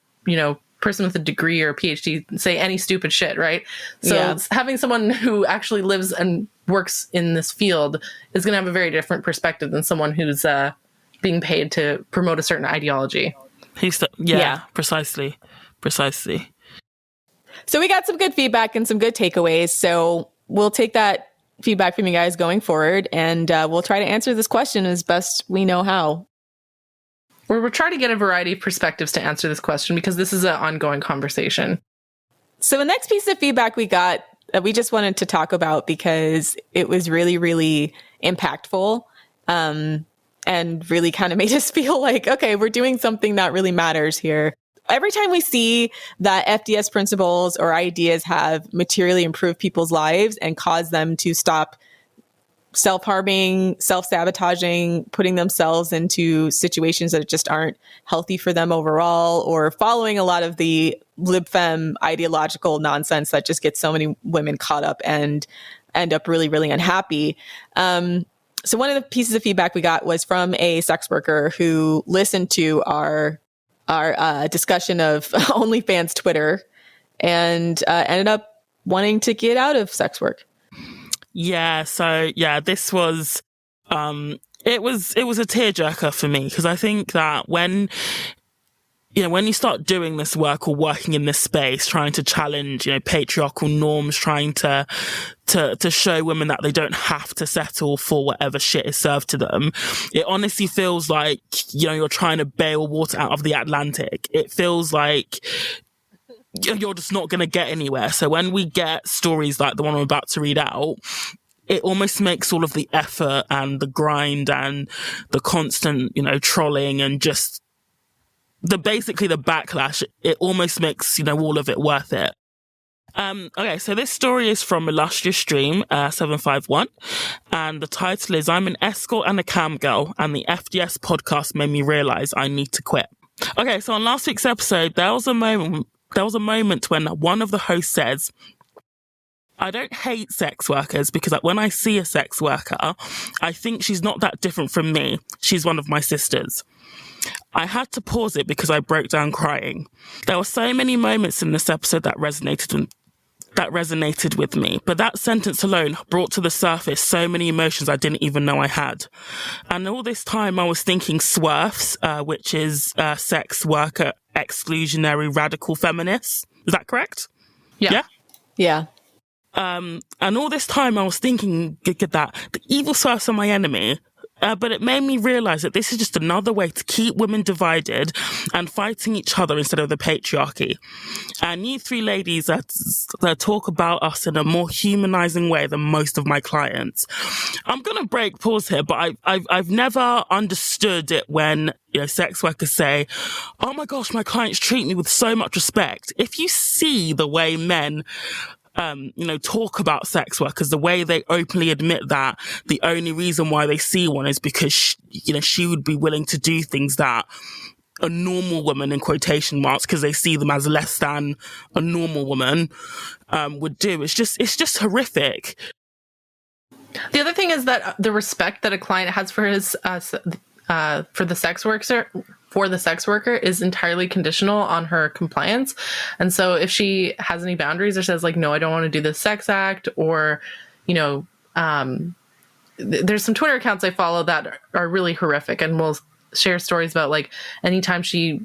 person with a degree or a PhD say any stupid shit, right? So having someone who actually lives and works in this field is going to have a very different perspective than someone who's being paid to promote a certain ideology. Precisely. So we got some good feedback and some good takeaways. So we'll take that feedback from you guys going forward, and we'll try to answer this question as best we know how. We're trying to get a variety of perspectives to answer this question, because this is an ongoing conversation. So the next piece of feedback we got that we just wanted to talk about because it was really, really impactful, and really kind of made us feel like, okay, we're doing something that really matters here. Every time we see that FDS principles or ideas have materially improved people's lives and caused them to stop self-harming, self-sabotaging, putting themselves into situations that just aren't healthy for them overall, or following a lot of the lib fem ideological nonsense that just gets so many women caught up and end up really, really unhappy. So one of the pieces of feedback we got was from a sex worker who listened to our discussion of OnlyFans Twitter and ended up wanting to get out of sex work. Yeah, so yeah, this was it was a tearjerker for me, because I think that when you start doing this work or working in this space, trying to challenge, patriarchal norms, trying to show women that they don't have to settle for whatever shit is served to them, it honestly feels like, you're trying to bail water out of the Atlantic. It feels like you're just not going to get anywhere. So when we get stories like the one I'm about to read out, it almost makes all of the effort and the grind and the constant, trolling and just basically the backlash, it almost makes, all of it worth it. Okay, so this story is from Illustrious Stream 751, and the title is "I'm an escort and a cam girl, and the FDS podcast made me realise I need to quit." Okay, so on last week's episode, there was a moment when one of the hosts says, "I don't hate sex workers because when I see a sex worker, I think she's not that different from me. She's one of my sisters." I had to pause it because I broke down crying. There were so many moments in this episode that resonated with me, but that sentence alone brought to the surface so many emotions I didn't even know I had. And all this time I was thinking SWERFs, which is sex worker exclusionary radical feminists. Is that correct? Yeah. And all this time I was thinking that the evil SWERFs are my enemy. But it made me realise that this is just another way to keep women divided and fighting each other instead of the patriarchy. And you three ladies that talk about us in a more humanising way than most of my clients. I'm going to pause here, but I've never understood it when, sex workers say, "Oh my gosh, my clients treat me with so much respect." If you see the way men talk about sex workers, the way they openly admit that the only reason why they see one is because, she would be willing to do things that a normal woman, in quotation marks, because they see them as less than a normal woman, would do. It's just horrific. The other thing is that the respect that a client has for his for the sex worker is entirely conditional on her compliance. And so if she has any boundaries or says like, "No, I don't want to do this sex act," or, there's some Twitter accounts I follow that are really horrific and will share stories about like anytime she,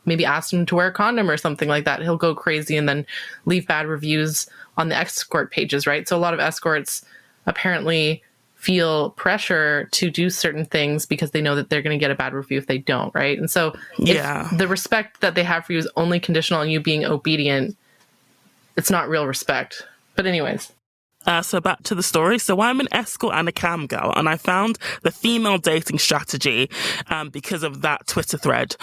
maybe asked him to wear a condom or something like that, he'll go crazy and then leave bad reviews on the escort pages, right? So a lot of escorts apparently feel pressure to do certain things because they know that they're going to get a bad review if they don't, right? And so if the respect that they have for you is only conditional on you being obedient, it's not real respect. But anyways. So back to the story. So I'm an escort and a cam girl, and I found the female dating strategy because of that Twitter thread.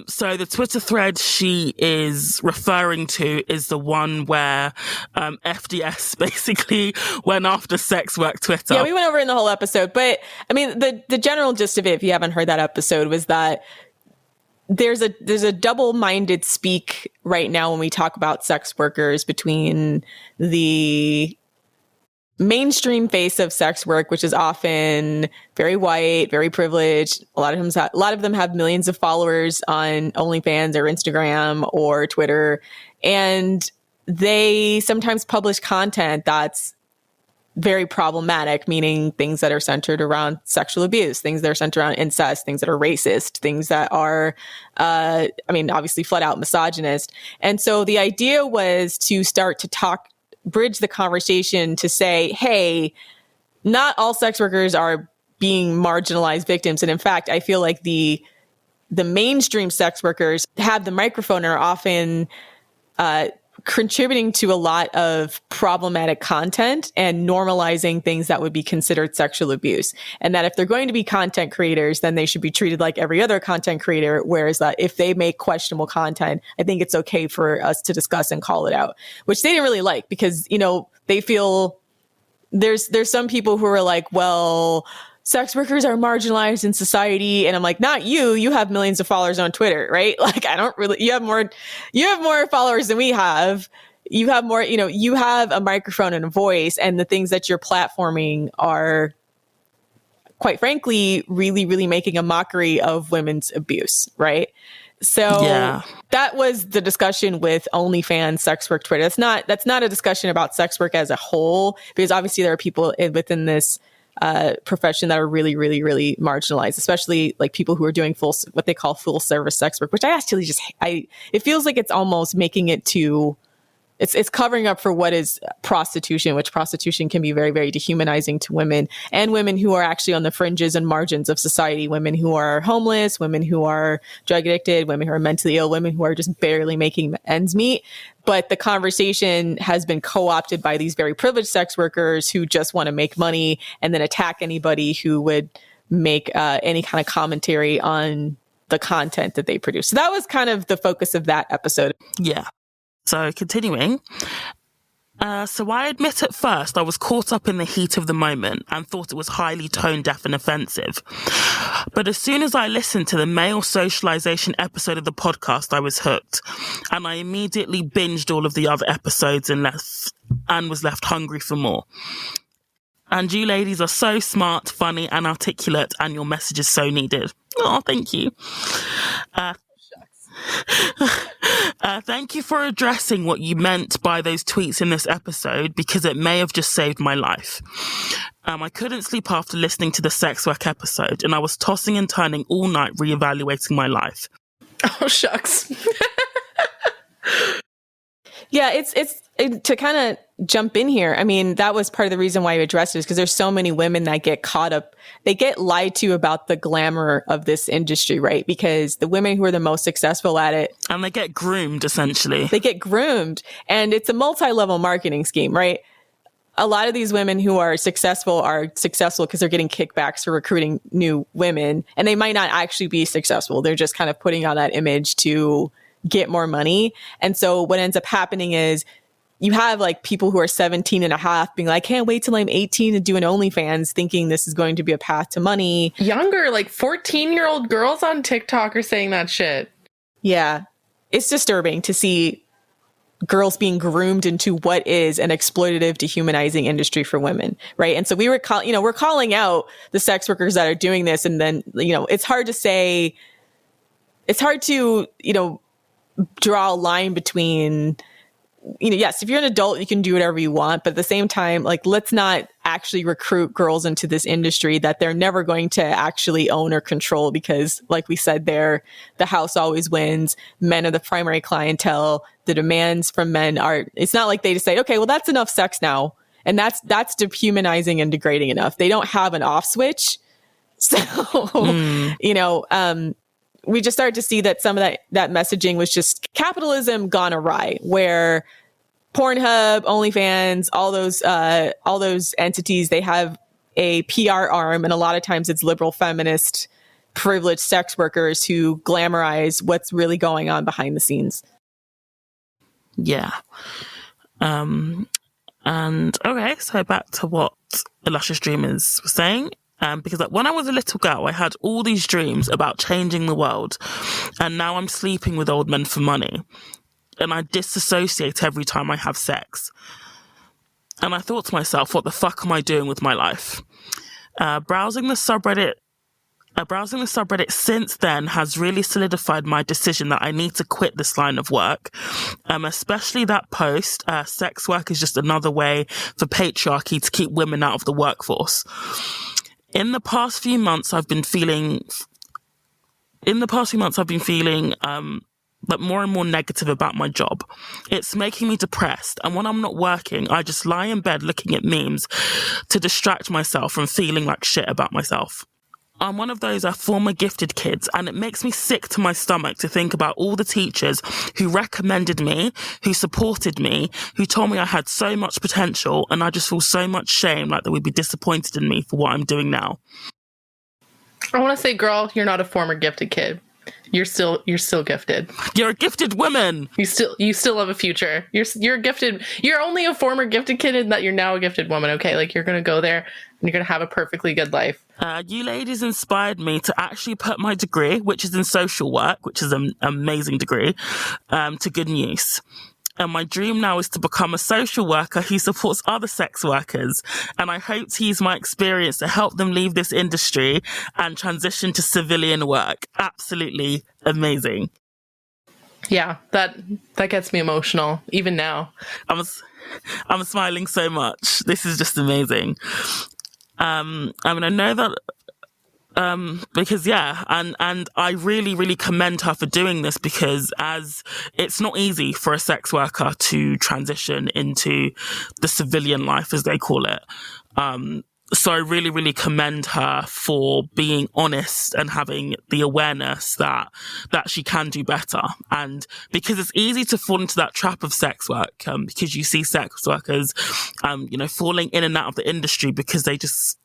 So the Twitter thread she is referring to is the one where FDS basically went after sex work Twitter. Yeah, we went over in the whole episode, but I mean, the general gist of it, if you haven't heard that episode, was that there's a double-minded speak right now when we talk about sex workers between the mainstream face of sex work, which is often very white, very privileged. A lot of them have millions of followers on OnlyFans or Instagram or Twitter, and they sometimes publish content that's very problematic, meaning things that are centered around sexual abuse, things that are centered around incest, things that are racist, things that are, obviously flat out misogynist. And so the idea was to start to bridge the conversation to say, hey, not all sex workers are being marginalized victims. And in fact, I feel like the mainstream sex workers have the microphone and are often contributing to a lot of problematic content and normalizing things that would be considered sexual abuse. And that if they're going to be content creators, then they should be treated like every other content creator. Whereas that if they make questionable content, I think it's okay for us to discuss and call it out, which they didn't really like because, they feel there's some people who are like, well, sex workers are marginalized in society, and I'm like, not you. You have millions of followers on Twitter, right? Like, I don't really. You have more followers than we have. You have more. You have a microphone and a voice, and the things that you're platforming are, quite frankly, really, really making a mockery of women's abuse, right? So that was the discussion with OnlyFans, sex work, Twitter. That's not a discussion about sex work as a whole, because obviously there are people within this profession that are really, really, really marginalized, especially like people who are doing what they call full service sex work, which I actually it feels like it's almost making it to, it's covering up for what is prostitution, which prostitution can be very, very dehumanizing to women, and women who are actually on the fringes and margins of society, women who are homeless, women who are drug addicted, women who are mentally ill, women who are just barely making ends meet. But the conversation has been co-opted by these very privileged sex workers who just want to make money and then attack anybody who would make any kind of commentary on the content that they produce. So that was kind of the focus of that episode. Yeah. So continuing, so I admit at first I was caught up in the heat of the moment and thought it was highly tone deaf and offensive. But as soon as I listened to the male socialization episode of the podcast, I was hooked, and I immediately binged all of the other episodes and was left hungry for more. And you ladies are so smart, funny and articulate, and your message is so needed. Oh, thank you. Thank you for addressing what you meant by those tweets in this episode, because it may have just saved my life. I couldn't sleep after listening to the sex work episode, and I was tossing and turning all night reevaluating my life. Oh, shucks. Yeah, it's to kind of jump in here. I mean, that was part of the reason why you addressed it, is because there's so many women that get caught up. They get lied to about the glamour of this industry, right? Because the women who are the most successful at it. And they get groomed, essentially. They get groomed. And it's a multi-level marketing scheme, right? A lot of these women who are successful because they're getting kickbacks for recruiting new women. And they might not actually be successful. They're just kind of putting on that image to get more money. And so what ends up happening is you have like people who are 17 and a half being like, can't wait till I'm 18 to do an OnlyFans, thinking this is going to be a path to money. Younger, like 14-year-old girls on TikTok are saying that shit. Yeah. It's disturbing to see girls being groomed into what is an exploitative, dehumanizing industry for women, right? And so we're calling out the sex workers that are doing this. And then, it's hard to, draw a line between, yes, if you're an adult, you can do whatever you want. But at the same time, like, let's not actually recruit girls into this industry that they're never going to actually own or control, because like we said there, the house always wins. Men are the primary clientele. The demands from men it's not like they just say, okay, well, that's enough sex now. And that's dehumanizing and degrading enough. They don't have an off switch. So, we just started to see that some of that messaging was just capitalism gone awry, where Pornhub, OnlyFans, all those entities, they have a PR arm, and a lot of times it's liberal, feminist, privileged sex workers who glamorize what's really going on behind the scenes. Yeah. And okay, so back to what Illustrious Dreamers was saying. Because when I was a little girl, I had all these dreams about changing the world, and now I'm sleeping with old men for money, and I disassociate every time I have sex. And I thought to myself, what the fuck am I doing with my life? Browsing the subreddit since then has really solidified my decision that I need to quit this line of work, especially that post, sex work is just another way for patriarchy to keep women out of the workforce. In the past few months, I've been feeling but more and more negative about my job. It's making me depressed, and when I'm not working, I just lie in bed looking at memes to distract myself from feeling like shit about myself. I'm one of those former gifted kids, and it makes me sick to my stomach to think about all the teachers who recommended me, who supported me, who told me I had so much potential, and I just feel so much shame, like they would be disappointed in me for what I'm doing now. I want to say, girl, you're not a former gifted kid. You're still gifted. You're a gifted woman. You still have a future. You're gifted. You're only a former gifted kid in that you're now a gifted woman. Okay, like you're gonna go there and you're gonna have a perfectly good life. You ladies inspired me to actually put my degree, which is in social work, which is an amazing degree, to good use. And my dream now is to become a social worker who supports other sex workers. And I hope to use my experience to help them leave this industry and transition to civilian work. Absolutely amazing. Yeah, that gets me emotional, even now. I'm smiling so much. This is just amazing. I mean, I know that because and I really, really commend her for doing this, because as it's not easy for a sex worker to transition into the civilian life, as they call it. So I really, really commend her for being honest and having the awareness that she can do better. And because it's easy to fall into that trap of sex work, because you see sex workers, falling in and out of the industry because they just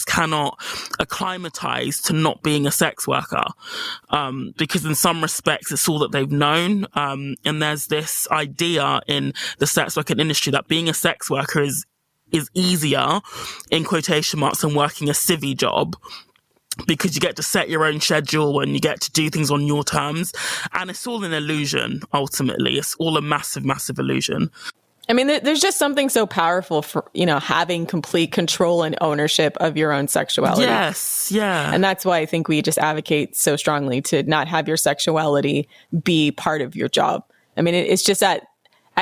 cannot acclimatize to not being a sex worker. Because in some respects, it's all that they've known. And there's this idea in the sex worker industry that being a sex worker is easier, in quotation marks, than working a civvy job, because you get to set your own schedule and you get to do things on your terms. And it's all an illusion, ultimately. It's all a massive, massive illusion. I mean, there's just something so powerful for, having complete control and ownership of your own sexuality. Yes, yeah. And that's why I think we just advocate so strongly to not have your sexuality be part of your job. I mean, it's just at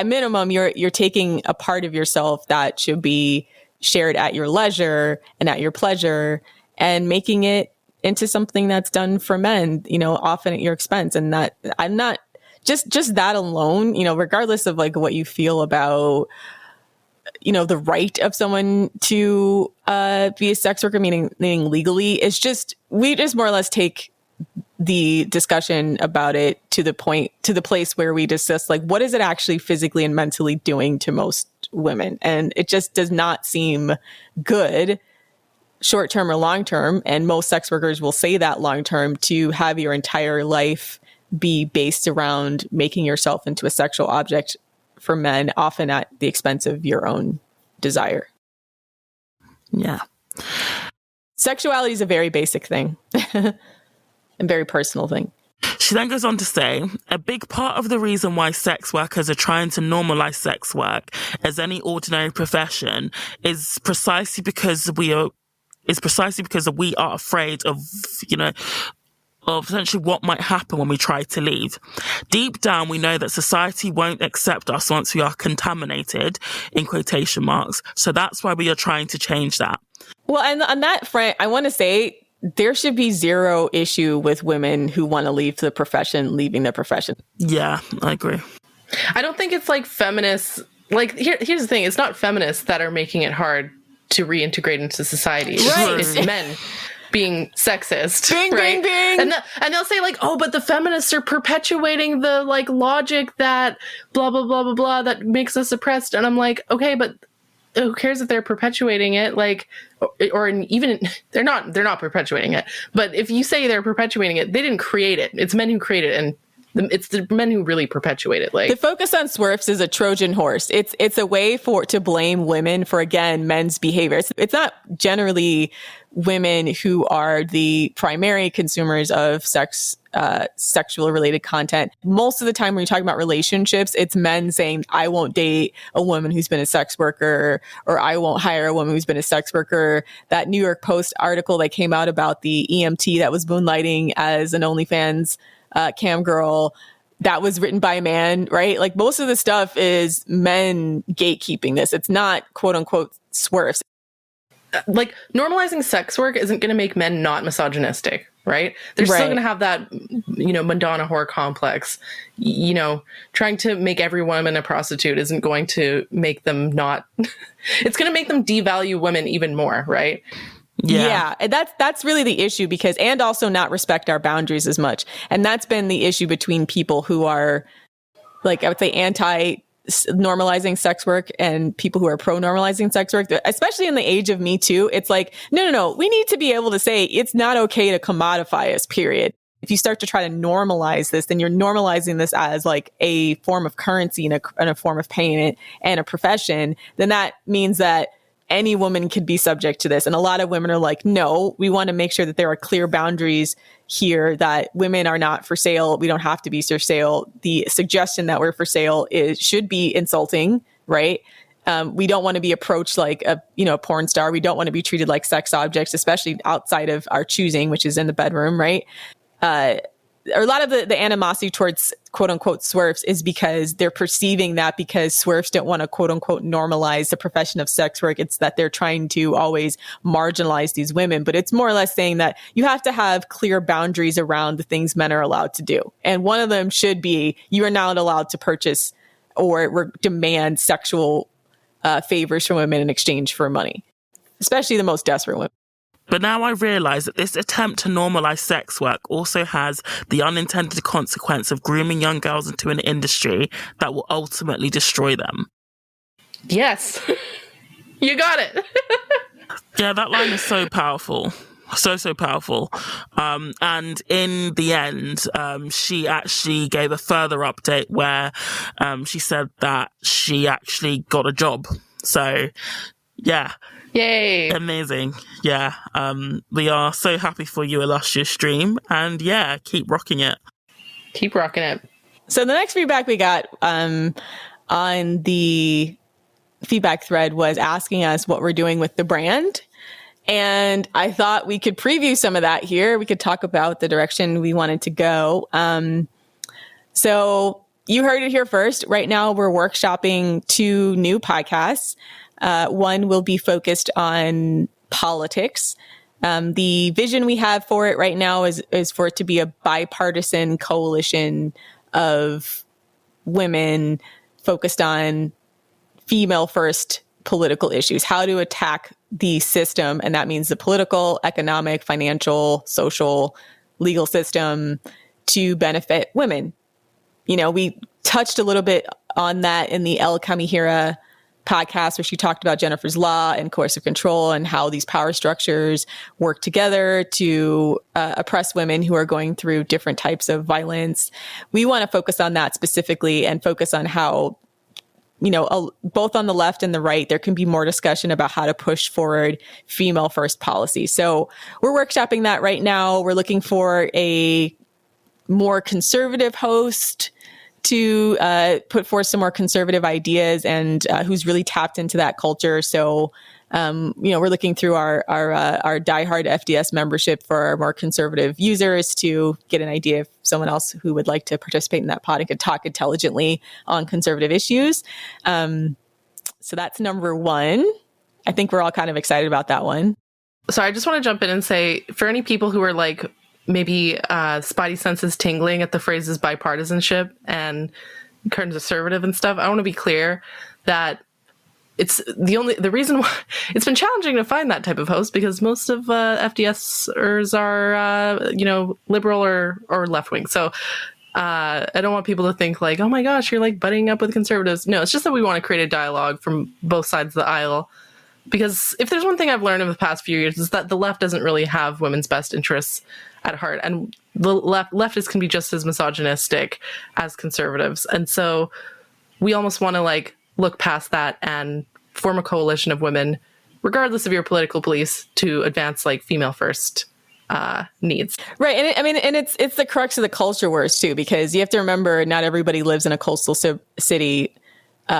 minimum, you're taking a part of yourself that should be shared at your leisure and at your pleasure, and making it into something that's done for men, often at your expense. And that I'm not just that alone, regardless of like what you feel about, the right of someone to be a sex worker, meaning legally, it's just, we just more or less take the discussion about it to the place where we discuss, like, what is it actually physically and mentally doing to most women? And it just does not seem good, short term or long term. And most sex workers will say that long term, to have your entire life be based around making yourself into a sexual object for men, often at the expense of your own desire. Yeah. Sexuality is a very basic thing. And very personal thing. She then goes on to say, a big part of the reason why sex workers are trying to normalize sex work as any ordinary profession is precisely because we are afraid of, of essentially what might happen when we try to leave. Deep down, we know that society won't accept us once we are contaminated, in quotation marks. So that's why we are trying to change that. Well, and on that front, I want to say, there should be zero issue with women who want to leave the profession, leaving the profession. Yeah, I agree. I don't think it's like feminists. Like, here's the thing. It's not feminists that are making it hard to reintegrate into society. Right. It's men being sexist. Bing, right? bing, bing. And they'll say like, oh, but the feminists are perpetuating the like logic that blah, blah, blah, blah, blah, that makes us oppressed. And I'm like, okay, but who cares if they're perpetuating it? Like, or even they're not perpetuating it. But if you say they're perpetuating it, they didn't create it. It's men who create it, and it's the men who really perpetuate it. Like, the focus on SWERFs is a Trojan horse. It's a way to blame women for, again, men's behavior. It's not generally women who are the primary consumers of sexual related content. Most of the time when you're talking about relationships, it's men saying, I won't date a woman who's been a sex worker, or I won't hire a woman who's been a sex worker. That New York Post article that came out about the EMT that was moonlighting as an OnlyFans cam girl, that was written by a man, right? Like, most of the stuff is men gatekeeping this. It's not quote unquote SWERFs. Like, normalizing sex work isn't going to make men not misogynistic, right? They're still going to have that, Madonna whore complex. Trying to make every woman a prostitute isn't going to make them not. It's going to make them devalue women even more, right? Yeah. And that's really the issue, and also not respect our boundaries as much. And that's been the issue between people who are, like, I would say, anti-normalizing sex work and people who are pro-normalizing sex work, especially in the age of Me Too. It's like, no. We need to be able to say it's not okay to commodify us, period. if you start to try to normalize this, then you're normalizing this as like a form of currency and a form of payment and a profession. Then that means that any woman could be subject to this. And a lot of women are like, no, we want to make sure that there are clear boundaries here, that women are not for sale. We don't have to be for sale. The suggestion that we're for sale should be insulting, right? We don't want to be approached like a porn star. We don't want to be treated like sex objects, especially outside of our choosing, which is in the bedroom, right? A lot of the animosity towards quote unquote swerfs is because they're perceiving that because swerfs don't want to quote unquote normalize the profession of sex work, it's that they're trying to always marginalize these women. But it's more or less saying that you have to have clear boundaries around the things men are allowed to do. And one of them should be, you are not allowed to purchase or demand sexual favors from women in exchange for money, especially the most desperate women. But now I realise that this attempt to normalise sex work also has the unintended consequence of grooming young girls into an industry that will ultimately destroy them. Yes. You got it. Yeah, that line is so powerful. So powerful. And in the end, she actually gave a further update where she said that she actually got a job. So, yeah. Yay. Amazing. Yeah. We are so happy for you, illustrious dream. And yeah, keep rocking it. Keep rocking it. So the next feedback we got on the feedback thread was asking us what we're doing with the brand. And I thought we could preview some of that here. We could talk about the direction we wanted to go. So you heard it here first. Right now, we're workshopping 2 new podcasts. One will be focused on politics. The vision we have for it right now is for it to be a bipartisan coalition of women focused on female-first political issues, how to attack the system. And that means the political, economic, financial, social, legal system to benefit women. We touched a little bit on that in the El Kamihira podcast, where she talked about Jennifer's Law and coercive control and how these power structures work together to oppress women who are going through different types of violence. We want to focus on that specifically and focus on how, both on the left and the right, there can be more discussion about how to push forward female first policy. So we're workshopping that right now. We're looking for a more conservative host to put forth some more conservative ideas and who's really tapped into that culture. So, we're looking through our diehard FDS membership for our more conservative users to get an idea of someone else who would like to participate in that pod and could talk intelligently on conservative issues. So that's number 1. I think we're all kind of excited about that one. So I just want to jump in and say, for any people who are like, maybe spidey senses tingling at the phrases bipartisanship and conservative and stuff, I want to be clear that it's the reason why it's been challenging to find that type of host, because most of FDSers are liberal or left wing. So I don't want people to think like, oh my gosh, you're like butting up with conservatives. No, it's just that we want to create a dialogue from both sides of the aisle. Because if there's one thing I've learned over the past few years, is that the left doesn't really have women's best interests at heart. And the leftists can be just as misogynistic as conservatives. And so we almost want to look past that and form a coalition of women, regardless of your political beliefs, to advance female first needs. Right. And it's the crux of the culture wars too, because you have to remember not everybody lives in a coastal city,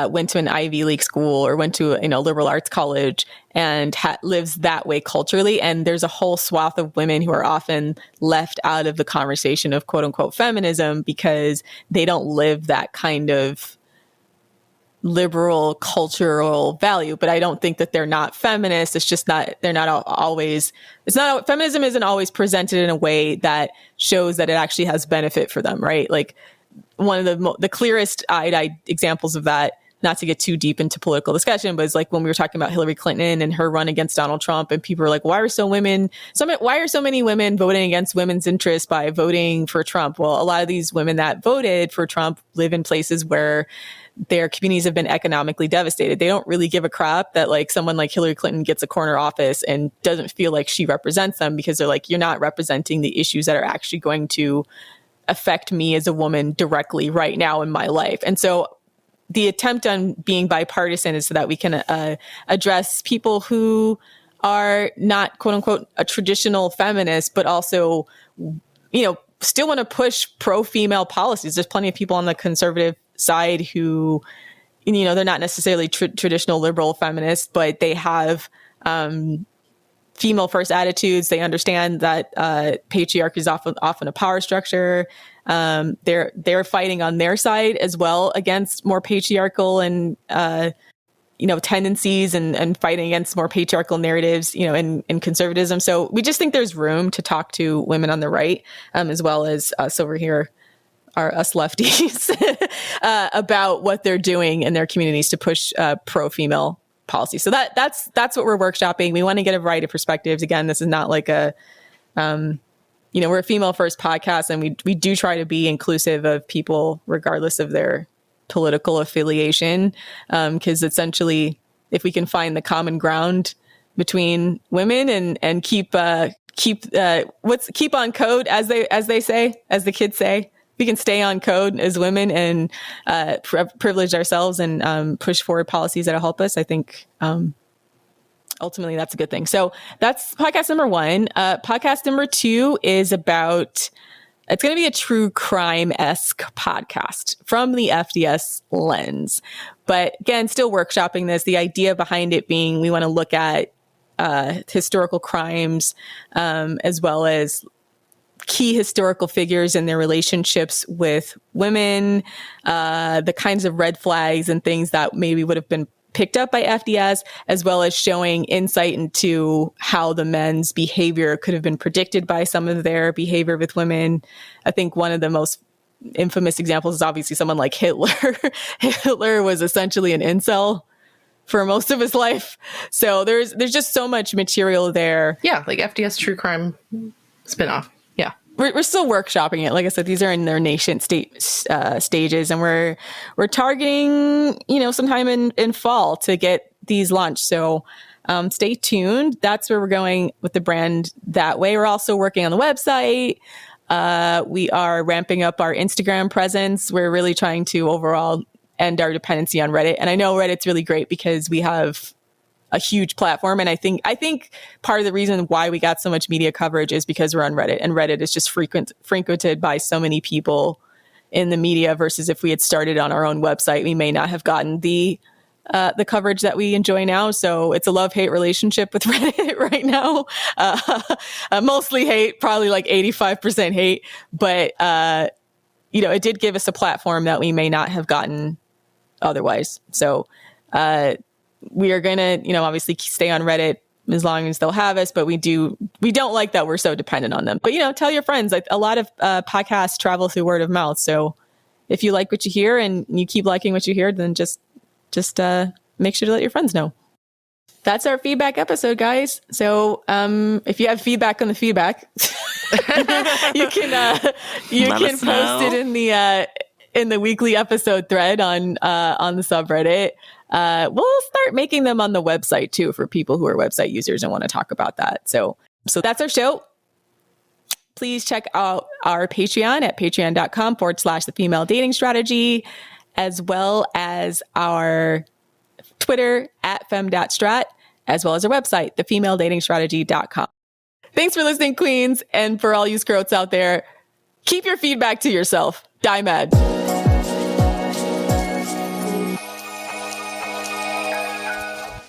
went to an Ivy League school or went to a liberal arts college and lives that way culturally. And there's a whole swath of women who are often left out of the conversation of quote unquote feminism because they don't live that kind of liberal cultural value. But I don't think that they're not feminists. It's just not, they're not always, feminism isn't always presented in a way that shows that it actually has benefit for them, right? Like one of the clearest eyed examples of that not to get too deep into political discussion, but it's like when we were talking about Hillary Clinton and her run against Donald Trump, and people were like, why are so many women voting against women's interests by voting for Trump? Well, a lot of these women that voted for Trump live in places where their communities have been economically devastated. They don't really give a crap that like someone like Hillary Clinton gets a corner office and doesn't feel like she represents them, because they're like, you're not representing the issues that are actually going to affect me as a woman directly right now in my life. And so the attempt on being bipartisan is so that we can address people who are not, quote unquote, a traditional feminist, but also, still want to push pro-female policies. There's plenty of people on the conservative side who, they're not necessarily traditional liberal feminists, but they have female first attitudes. They understand that patriarchy is often a power structure. They're fighting on their side as well against more patriarchal and tendencies and fighting against more patriarchal narratives, in conservatism. So we just think there's room to talk to women on the right, as well as us over here, us lefties, about what they're doing in their communities to push pro-female policy. So that's what we're workshopping. We want to get a variety of perspectives. Again, this is not like we're a female first podcast, and we do try to be inclusive of people regardless of their political affiliation. Because essentially, if we can find the common ground between women and keep on code, as the kids say, we can stay on code as women and privilege ourselves and push forward policies that'll help us. I think ultimately that's a good thing. So that's podcast number 1. Podcast number 2 is it's going to be a true crime-esque podcast from the FDS lens. But again, still workshopping this. The idea behind it being we want to look at historical crimes as well as key historical figures and their relationships with women, the kinds of red flags and things that maybe would have been picked up by FDS, as well as showing insight into how the men's behavior could have been predicted by some of their behavior with women. I think one of the most infamous examples is obviously someone like Hitler. Hitler was essentially an incel for most of his life. So there's just so much material there. Yeah, like FDS true crime spinoff. Yeah. We're still workshopping it. Like I said, these are in their nascent stages, and we're targeting, sometime in fall to get these launched. So stay tuned. That's where we're going with the brand that way. We're also working on the website. We are ramping up our Instagram presence. We're really trying to overall end our dependency on Reddit. And I know Reddit's really great because we have a huge platform. And I think part of the reason why we got so much media coverage is because we're on Reddit, and Reddit is just frequented by so many people in the media, versus if we had started on our own website, we may not have gotten the coverage that we enjoy now. So it's a love-hate relationship with Reddit right now. Mostly hate, probably like 85% hate, but it did give us a platform that we may not have gotten otherwise. So we are going to, obviously stay on Reddit as long as they'll have us, but we don't like that we're so dependent on them. But, tell your friends. Like, a lot of podcasts travel through word of mouth. So if you like what you hear and you keep liking what you hear, then just make sure to let your friends know. That's our feedback episode, guys. So if you have feedback on the feedback, you can post it in the weekly episode thread on the subreddit. We'll start making them on the website too for people who are website users and want to talk about that. So that's our show. Please check out our Patreon at patreon.com/the female dating strategy, as well as our Twitter at fem.strat, as well as our website, thefemaledatingstrategy.com. Thanks for listening, queens. And for all you scrotes out there, keep your feedback to yourself. Die mad.